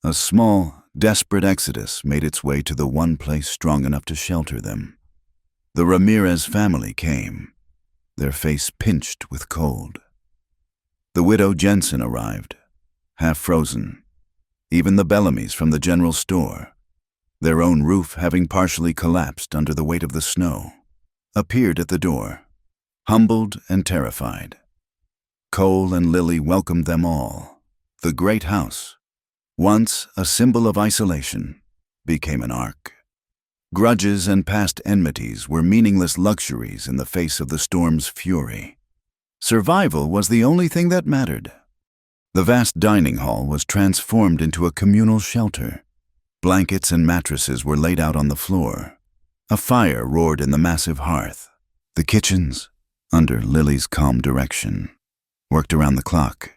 a small, desperate exodus made its way to the one place strong enough to shelter them. The Ramirez family came, their face pinched with cold. The widow Jensen arrived, half frozen. Even the Bellamys from the general store, their own roof having partially collapsed under the weight of the snow, appeared at the door, humbled and terrified. Cole and Lily welcomed them all. The great house, once a symbol of isolation, became an ark. Grudges and past enmities were meaningless luxuries in the face of the storm's fury. Survival was the only thing that mattered. The vast dining hall was transformed into a communal shelter. Blankets and mattresses were laid out on the floor. A fire roared in the massive hearth. The kitchens, under Lily's calm direction, worked around the clock,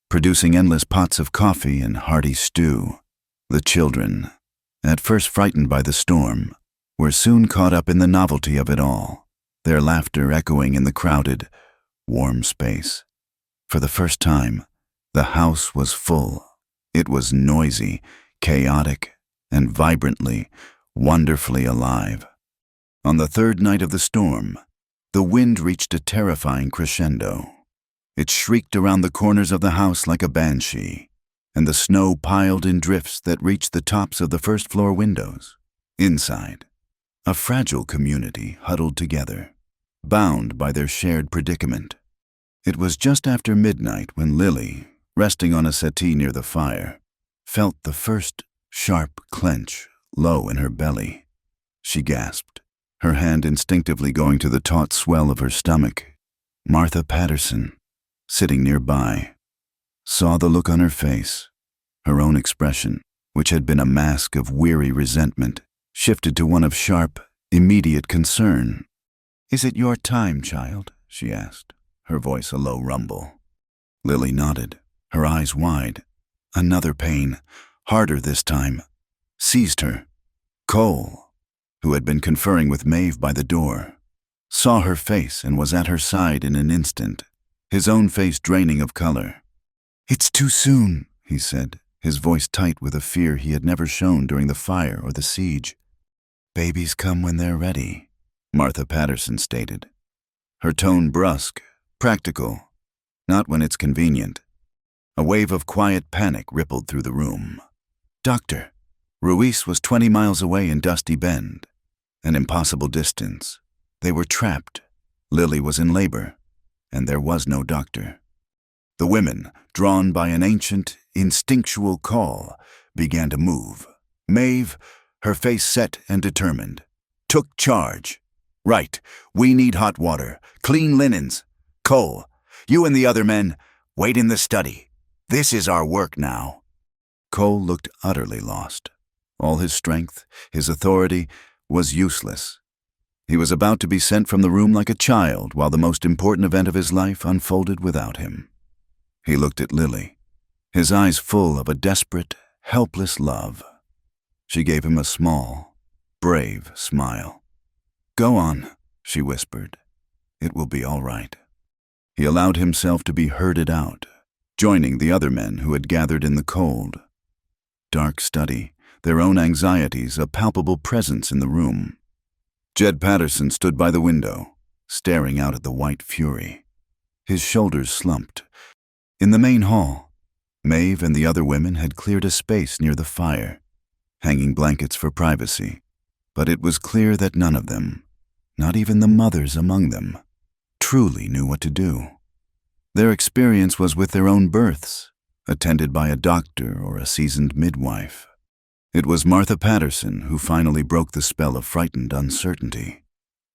producing endless pots of coffee and hearty stew. The children, at first frightened by the storm, were soon caught up in the novelty of it all, their laughter echoing in the crowded, warm space. For the first time, the house was full. It was noisy, chaotic, and vibrantly, wonderfully alive. On the third night of the storm, the wind reached a terrifying crescendo. It shrieked around the corners of the house like a banshee, and the snow piled in drifts that reached the tops of the first-floor windows. Inside, a fragile community huddled together, bound by their shared predicament. It was just after midnight when Lily, resting on a settee near the fire, felt the first sharp clench low in her belly. She gasped, her hand instinctively going to the taut swell of her stomach. Martha Patterson, sitting nearby, saw the look on her face. Her own expression, which had been a mask of weary resentment, shifted to one of sharp, immediate concern. "Is it your time, child?" she asked, her voice a low rumble. Lily nodded, her eyes wide. Another pain, harder this time, seized her. Cole, who had been conferring with Maeve by the door, saw her face and was at her side in an instant, his own face draining of color. "It's too soon," he said, his voice tight with a fear he had never shown during the fire or the siege. "Babies come when they're ready," Martha Patterson stated, her tone brusque, practical, not when it's convenient. A wave of quiet panic rippled through the room. "Doctor." Ruiz was 20 miles away in Dusty Bend, an impossible distance. They were trapped. Lily was in labor, and there was no doctor. The women, drawn by an ancient, instinctual call, began to move. Maeve, her face set and determined, took charge. "Right, we need hot water, clean linens. Cole, you and the other men, wait in the study. This is our work now." Cole looked utterly lost. All his strength, his authority, was useless. He was about to be sent from the room like a child while the most important event of his life unfolded without him. He looked at Lily, his eyes full of a desperate, helpless love. She gave him a small, brave smile. "Go on," she whispered. It will be all right. He allowed himself to be herded out, joining the other men who had gathered in the cold. Dark study, their own anxieties a palpable presence in the room. Jed Patterson stood by the window, staring out at the white fury. His shoulders slumped. In the main hall, Maeve and the other women had cleared a space near the fire, hanging blankets for privacy. But it was clear that none of them, not even the mothers among them, truly knew what to do. Their experience was with their own births, attended by a doctor or a seasoned midwife. It was Martha Patterson who finally broke the spell of frightened uncertainty.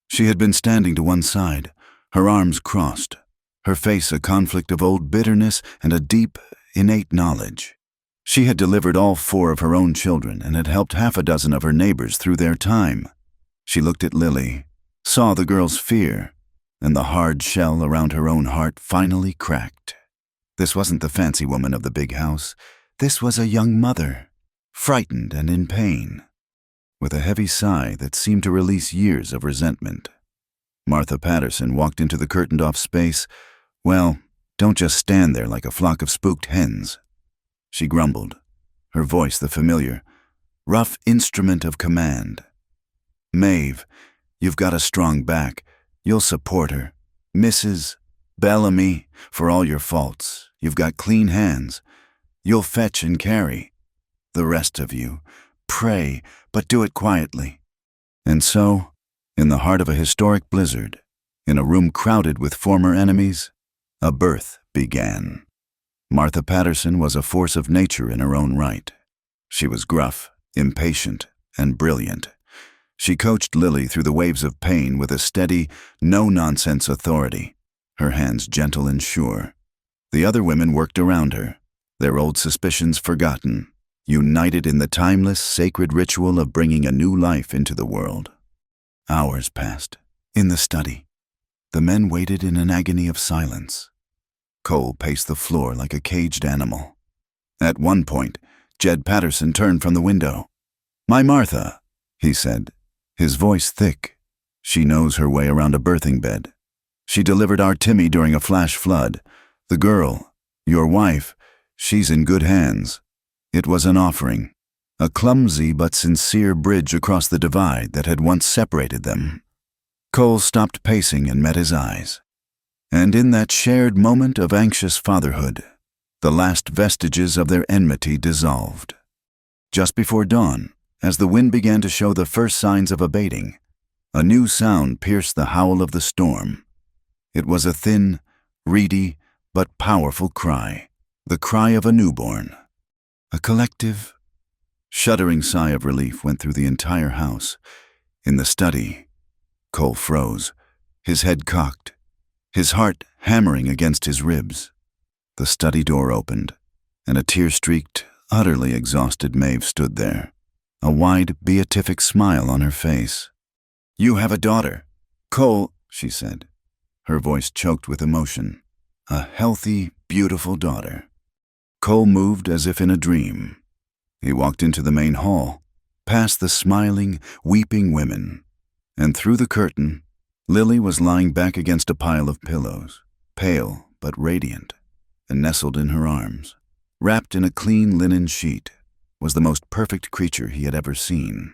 She had been standing to one side, her arms crossed, her face a conflict of old bitterness and a deep, innate knowledge. She had delivered all 4 of her own children and had helped half a dozen of her neighbors through their time. She looked at Lily, saw the girl's fear, and the hard shell around her own heart finally cracked. This wasn't the fancy woman of the big house. This was a young mother, frightened and in pain. With a heavy sigh that seemed to release years of resentment, Martha Patterson walked into the curtained-off space. Well, don't just stand there like a flock of spooked hens. She grumbled, her voice the familiar, rough instrument of command. Maeve, you've got a strong back. You'll support her. Mrs. Bellamy, for all your faults, you've got clean hands. You'll fetch and carry. The rest of you, pray, but do it quietly. And so, in the heart of a historic blizzard, in a room crowded with former enemies, a birth began. Martha Patterson was a force of nature in her own right. She was gruff, impatient, and brilliant. She coached Lily through the waves of pain with a steady, no-nonsense authority, her hands gentle and sure. The other women worked around her, their old suspicions forgotten, united in the timeless, sacred ritual of bringing a new life into the world. Hours passed, in the study. The men waited in an agony of silence. Cole paced the floor like a caged animal. At one point, Jed Patterson turned from the window. "My Martha," he said, his voice thick. "She knows her way around a birthing bed. She delivered our Timmy during a flash flood. The girl, your wife, she's in good hands." It was an offering, a clumsy but sincere bridge across the divide that had once separated them. Cole stopped pacing and met his eyes. And in that shared moment of anxious fatherhood, the last vestiges of their enmity dissolved. Just before dawn, as the wind began to show the first signs of abating, a new sound pierced the howl of the storm. It was a thin, reedy, but powerful cry, the cry of a newborn. A collective, shuddering sigh of relief went through the entire house. In the study, Cole froze, his head cocked, his heart hammering against his ribs. The study door opened, and a tear-streaked, utterly exhausted Maeve stood there, a wide, beatific smile on her face. "You have a daughter, Cole," she said, her voice choked with emotion. "A healthy, beautiful daughter." Cole moved as if in a dream. He walked into the main hall, past the smiling, weeping women, and through the curtain, Lily was lying back against a pile of pillows, pale but radiant, and nestled in her arms, wrapped in a clean linen sheet, was the most perfect creature he had ever seen.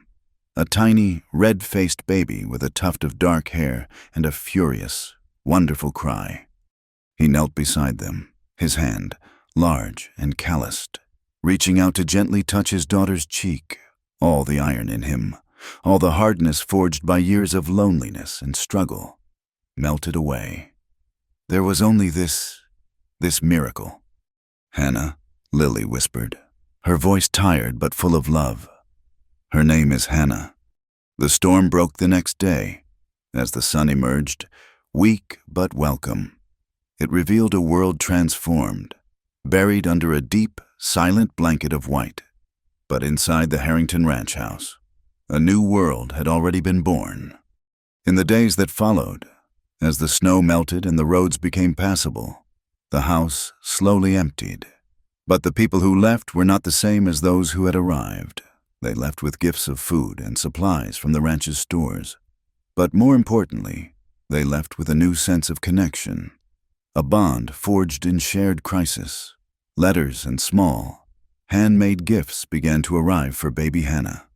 A tiny, red-faced baby with a tuft of dark hair and a furious, wonderful cry. He knelt beside them, his hand, large and calloused, reaching out to gently touch his daughter's cheek, all the iron in him, all the hardness forged by years of loneliness and struggle, melted away. There was only this miracle. "Hannah," Lily whispered, her voice tired but full of love. "Her name is Hannah." The storm broke the next day. As the sun emerged, weak but welcome, it revealed a world transformed, buried under a deep, silent blanket of white. But inside the Harrington ranch house, a new world had already been born. In the days that followed, as the snow melted and the roads became passable, the house slowly emptied. But the people who left were not the same as those who had arrived. They left with gifts of food and supplies from the ranch's stores. But more importantly, They left with a new sense of connection, a bond forged in shared crisis. Letters and small, handmade gifts began to arrive for baby Hannah.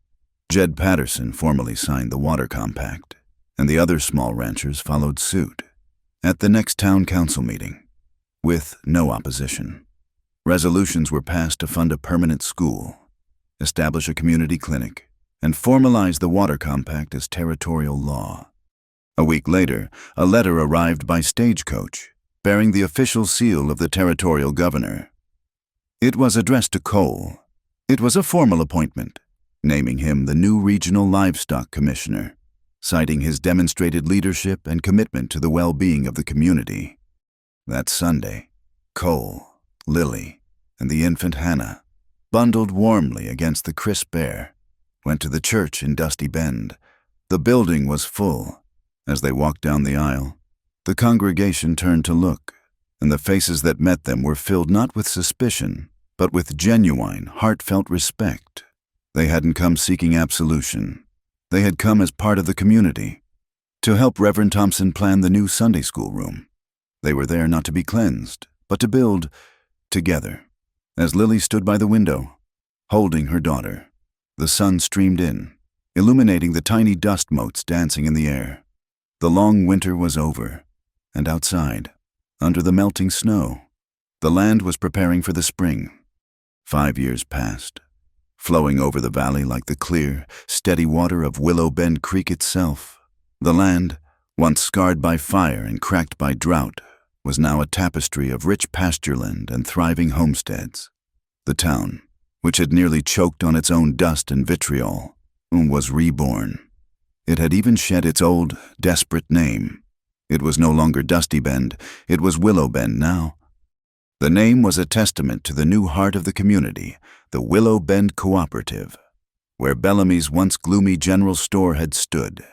Jed Patterson formally signed the water compact, and the other small ranchers followed suit. At the next town council meeting, with no opposition, resolutions were passed to fund a permanent school, establish a community clinic, and formalize the water compact as territorial law. A week later, a letter arrived by stagecoach, bearing the official seal of the territorial governor. It was addressed to Cole. It was a formal appointment, naming him the new regional livestock commissioner, citing his demonstrated leadership and commitment to the well-being of the community. That Sunday, Cole, Lily, and the infant Hannah, bundled warmly against the crisp air, went to the church in Dusty Bend. The building was full. As they walked down the aisle, the congregation turned to look, and the faces that met them were filled not with suspicion, but with genuine, heartfelt respect. They hadn't come seeking absolution. They had come as part of the community, to help Reverend Thompson plan the new Sunday school room. They were there not to be cleansed, but to build together. As Lily stood by the window, holding her daughter, the sun streamed in, illuminating the tiny dust motes dancing in the air. The long winter was over, and outside, under the melting snow, the land was preparing for the spring. 5 years passed, flowing over the valley like the clear, steady water of Willow Bend Creek itself. The land, once scarred by fire and cracked by drought, was now a tapestry of rich pastureland and thriving homesteads. The town, which had nearly choked on its own dust and vitriol, was reborn. It had even shed its old, desperate name. It was no longer Dusty Bend, it was Willow Bend now. The name was a testament to the new heart of the community, the Willow Bend Cooperative, where Bellamy's once gloomy general store had stood.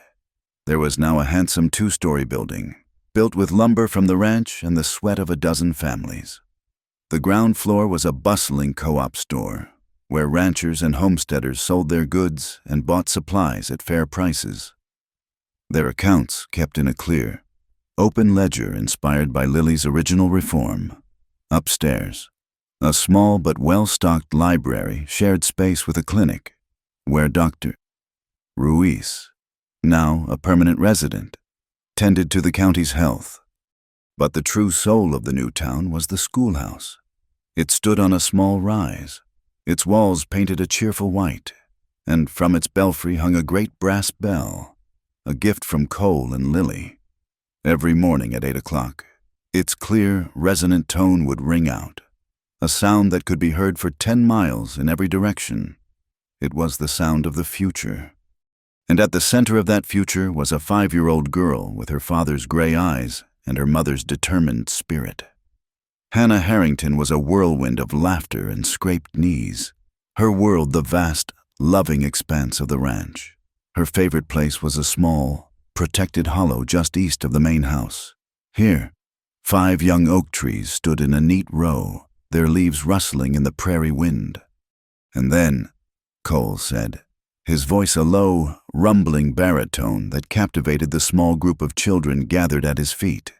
There was now a handsome 2-story building, built with lumber from the ranch and the sweat of a dozen families. The ground floor was a bustling co-op store, where ranchers and homesteaders sold their goods and bought supplies at fair prices. Their accounts kept in a clear, open ledger inspired by Lily's original reform. Upstairs, a small but well-stocked library shared space with a clinic, where Dr. Ruiz, now a permanent resident, tended to the county's health. But the true soul of the new town was the schoolhouse. It stood on a small rise, its walls painted a cheerful white, and from its belfry hung a great brass bell, a gift from Cole and Lily. Every morning at 8 o'clock, its clear, resonant tone would ring out, a sound that could be heard for 10 miles in every direction. It was the sound of the future. And at the center of that future was a 5-year-old girl with her father's gray eyes and her mother's determined spirit. Hannah Harrington was a whirlwind of laughter and scraped knees. Her world the vast, loving expanse of the ranch. Her favorite place was a small, protected hollow just east of the main house. Here, 5 young oak trees stood in a neat row, their leaves rustling in the prairie wind. And then, Cole said, his voice a low, rumbling baritone that captivated the small group of children gathered at his feet.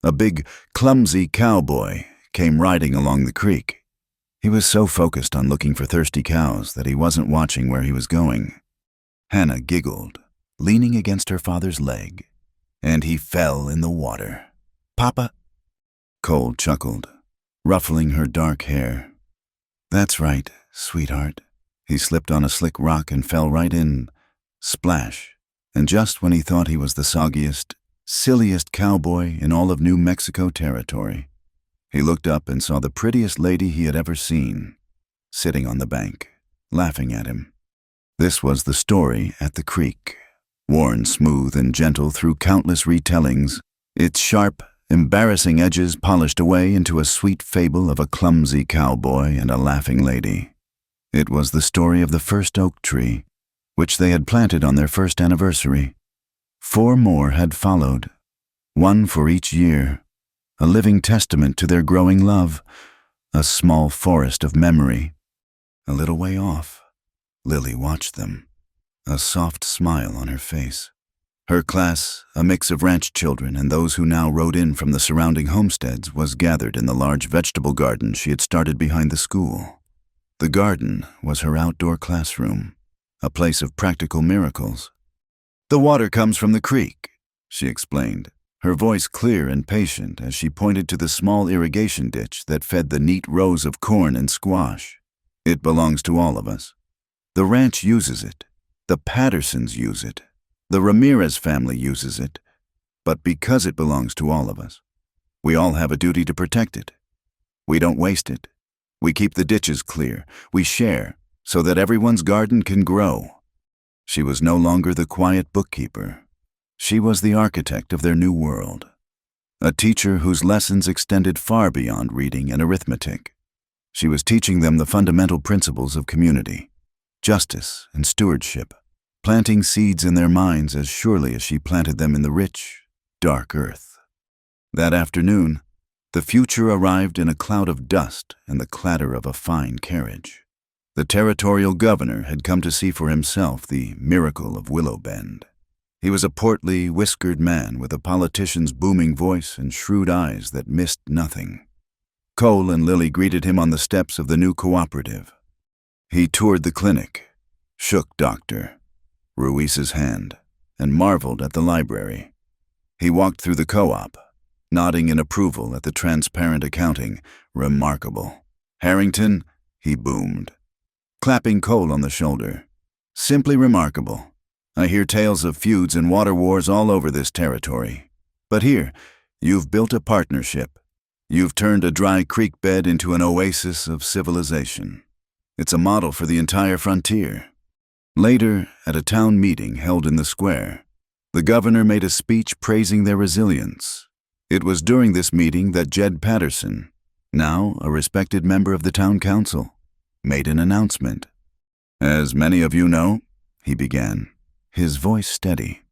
A big, clumsy cowboy came riding along the creek. He was so focused on looking for thirsty cows that he wasn't watching where he was going. Hannah giggled, leaning against her father's leg, and he fell in the water. "Papa?" Cole chuckled, ruffling her dark hair. "That's right, sweetheart." He slipped on a slick rock and fell right in. Splash. And just when he thought he was the soggiest, silliest cowboy in all of New Mexico territory, he looked up and saw the prettiest lady he had ever seen, sitting on the bank, laughing at him. This was the story at the creek, worn smooth and gentle through countless retellings, its sharp, embarrassing edges polished away into a sweet fable of a clumsy cowboy and a laughing lady. It was the story of the first oak tree, which they had planted on their first anniversary. 4 more had followed, 1 for each year, a living testament to their growing love, a small forest of memory. A little way off, Lily watched them, a soft smile on her face. Her class, a mix of ranch children and those who now rode in from the surrounding homesteads, was gathered in the large vegetable garden she had started behind the school. The garden was her outdoor classroom, a place of practical miracles. "The water comes from the creek," she explained, her voice clear and patient as she pointed to the small irrigation ditch that fed the neat rows of corn and squash. "It belongs to all of us. The ranch uses it. The Pattersons use it. The Ramirez family uses it. But because it belongs to all of us, we all have a duty to protect it. We don't waste it. We keep the ditches clear. We share so that everyone's garden can grow." She was no longer the quiet bookkeeper. She was the architect of their new world, a teacher whose lessons extended far beyond reading and arithmetic. She was teaching them the fundamental principles of community, justice and stewardship, planting seeds in their minds as surely as she planted them in the rich, dark earth. That afternoon, the future arrived in a cloud of dust and the clatter of a fine carriage. The territorial governor had come to see for himself the miracle of Willow Bend. He was a portly, whiskered man with a politician's booming voice and shrewd eyes that missed nothing. Cole and Lily greeted him on the steps of the new cooperative. He toured the clinic, shook Dr. Ruiz's hand, and marveled at the library. He walked through the co-op, nodding in approval at the transparent accounting. "Remarkable. Harrington," he boomed, clapping Cole on the shoulder. "Simply remarkable. I hear tales of feuds and water wars all over this territory. But here, you've built a partnership. You've turned a dry creek bed into an oasis of civilization. It's a model for the entire frontier." Later, at a town meeting held in the square, the governor made a speech praising their resilience. It was during this meeting that Jed Patterson, now a respected member of the town council, made an announcement. "As many of you know," he began, his voice steady,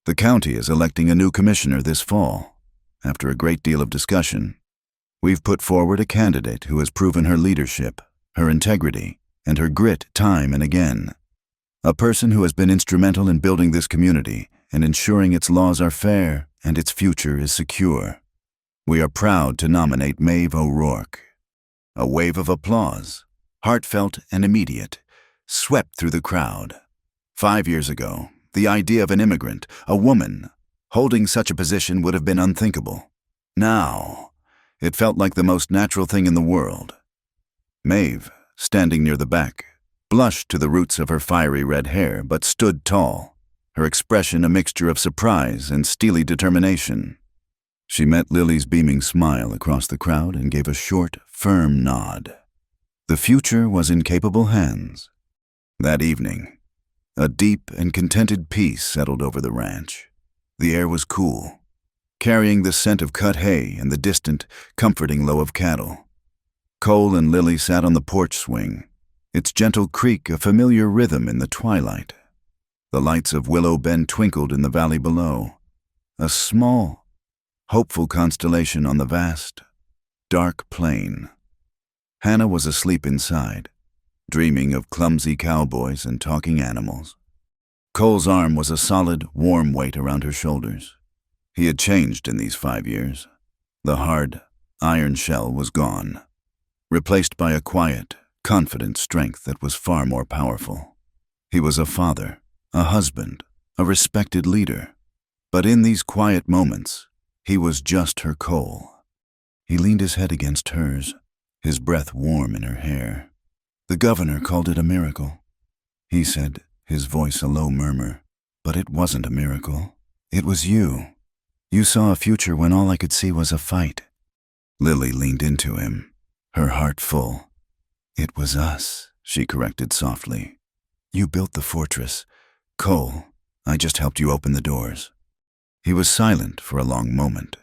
"the county is electing a new commissioner this fall. After a great deal of discussion, we've put forward a candidate who has proven her leadership, her integrity, and her grit time and again. A person who has been instrumental in building this community and ensuring its laws are fair and its future is secure. We are proud to nominate Maeve O'Rourke." A wave of applause, heartfelt and immediate, swept through the crowd. 5 years ago, the idea of an immigrant, a woman, holding such a position would have been unthinkable. Now, it felt like the most natural thing in the world. Maeve, standing near the back, blushed to the roots of her fiery red hair, but stood tall, her expression a mixture of surprise and steely determination. She met Lily's beaming smile across the crowd and gave a short, firm nod. The future was in capable hands. That evening, a deep and contented peace settled over the ranch. The air was cool, carrying the scent of cut hay and the distant, comforting low of cattle. Cole and Lily sat on the porch swing, its gentle creak a familiar rhythm in the twilight. The lights of Willow Bend twinkled in the valley below, a small, hopeful constellation on the vast, dark plain. Hannah was asleep inside, dreaming of clumsy cowboys and talking animals. Cole's arm was a solid, warm weight around her shoulders. He had changed in these 5 years. The hard, iron shell was gone, replaced by a quiet, confident strength that was far more powerful. He was a father, a husband, a respected leader. But in these quiet moments, he was just her Cole. He leaned his head against hers, his breath warm in her hair. "The governor called it a miracle," he said, his voice a low murmur. "But it wasn't a miracle. It was you. You saw a future when all I could see was a fight." Lily leaned into him, her heart full. "It was us," she corrected softly. "You built the fortress. Cole, I just helped you open the doors." He was silent for a long moment.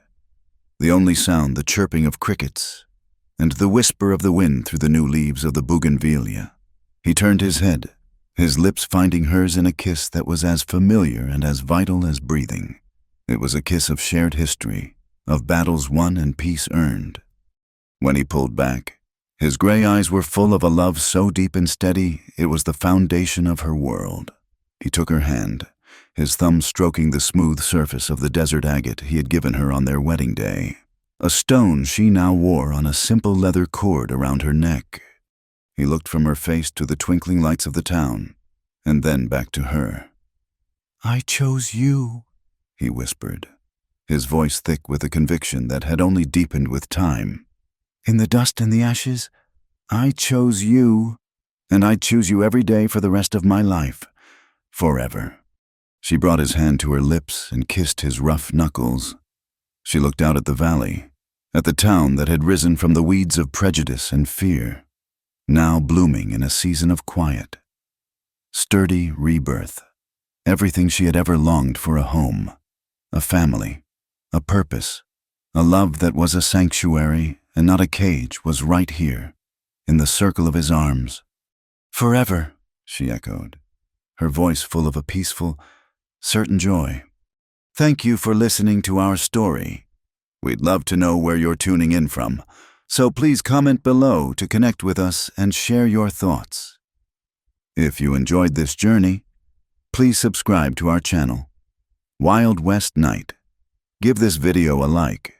The only sound, the chirping of crickets, and the whisper of the wind through the new leaves of the bougainvillea. He turned his head, his lips finding hers in a kiss that was as familiar and as vital as breathing. It was a kiss of shared history, of battles won and peace earned. When he pulled back, his gray eyes were full of a love so deep and steady it was the foundation of her world. He took her hand, his thumb stroking the smooth surface of the desert agate he had given her on their wedding day, a stone she now wore on a simple leather cord around her neck. He looked from her face to the twinkling lights of the town, and then back to her. "I chose you," he whispered, his voice thick with a conviction that had only deepened with time. "In the dust and the ashes, I chose you, and I'd choose you every day for the rest of my life, forever." She brought his hand to her lips and kissed his rough knuckles. She looked out at the valley, at the town that had risen from the weeds of prejudice and fear, now blooming in a season of quiet. Sturdy rebirth, everything she had ever longed for: a home, a family, a purpose, a love that was a sanctuary and not a cage, was right here, in the circle of his arms. "Forever," she echoed, her voice full of a peaceful, certain joy. Thank you for listening to our story. We'd love to know where you're tuning in from, so please comment below to connect with us and share your thoughts. If you enjoyed this journey, please subscribe to our channel, Wild West Night. Give this video a like,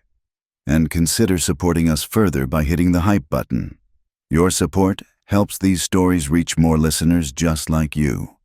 and consider supporting us further by hitting the hype button. Your support helps these stories reach more listeners just like you.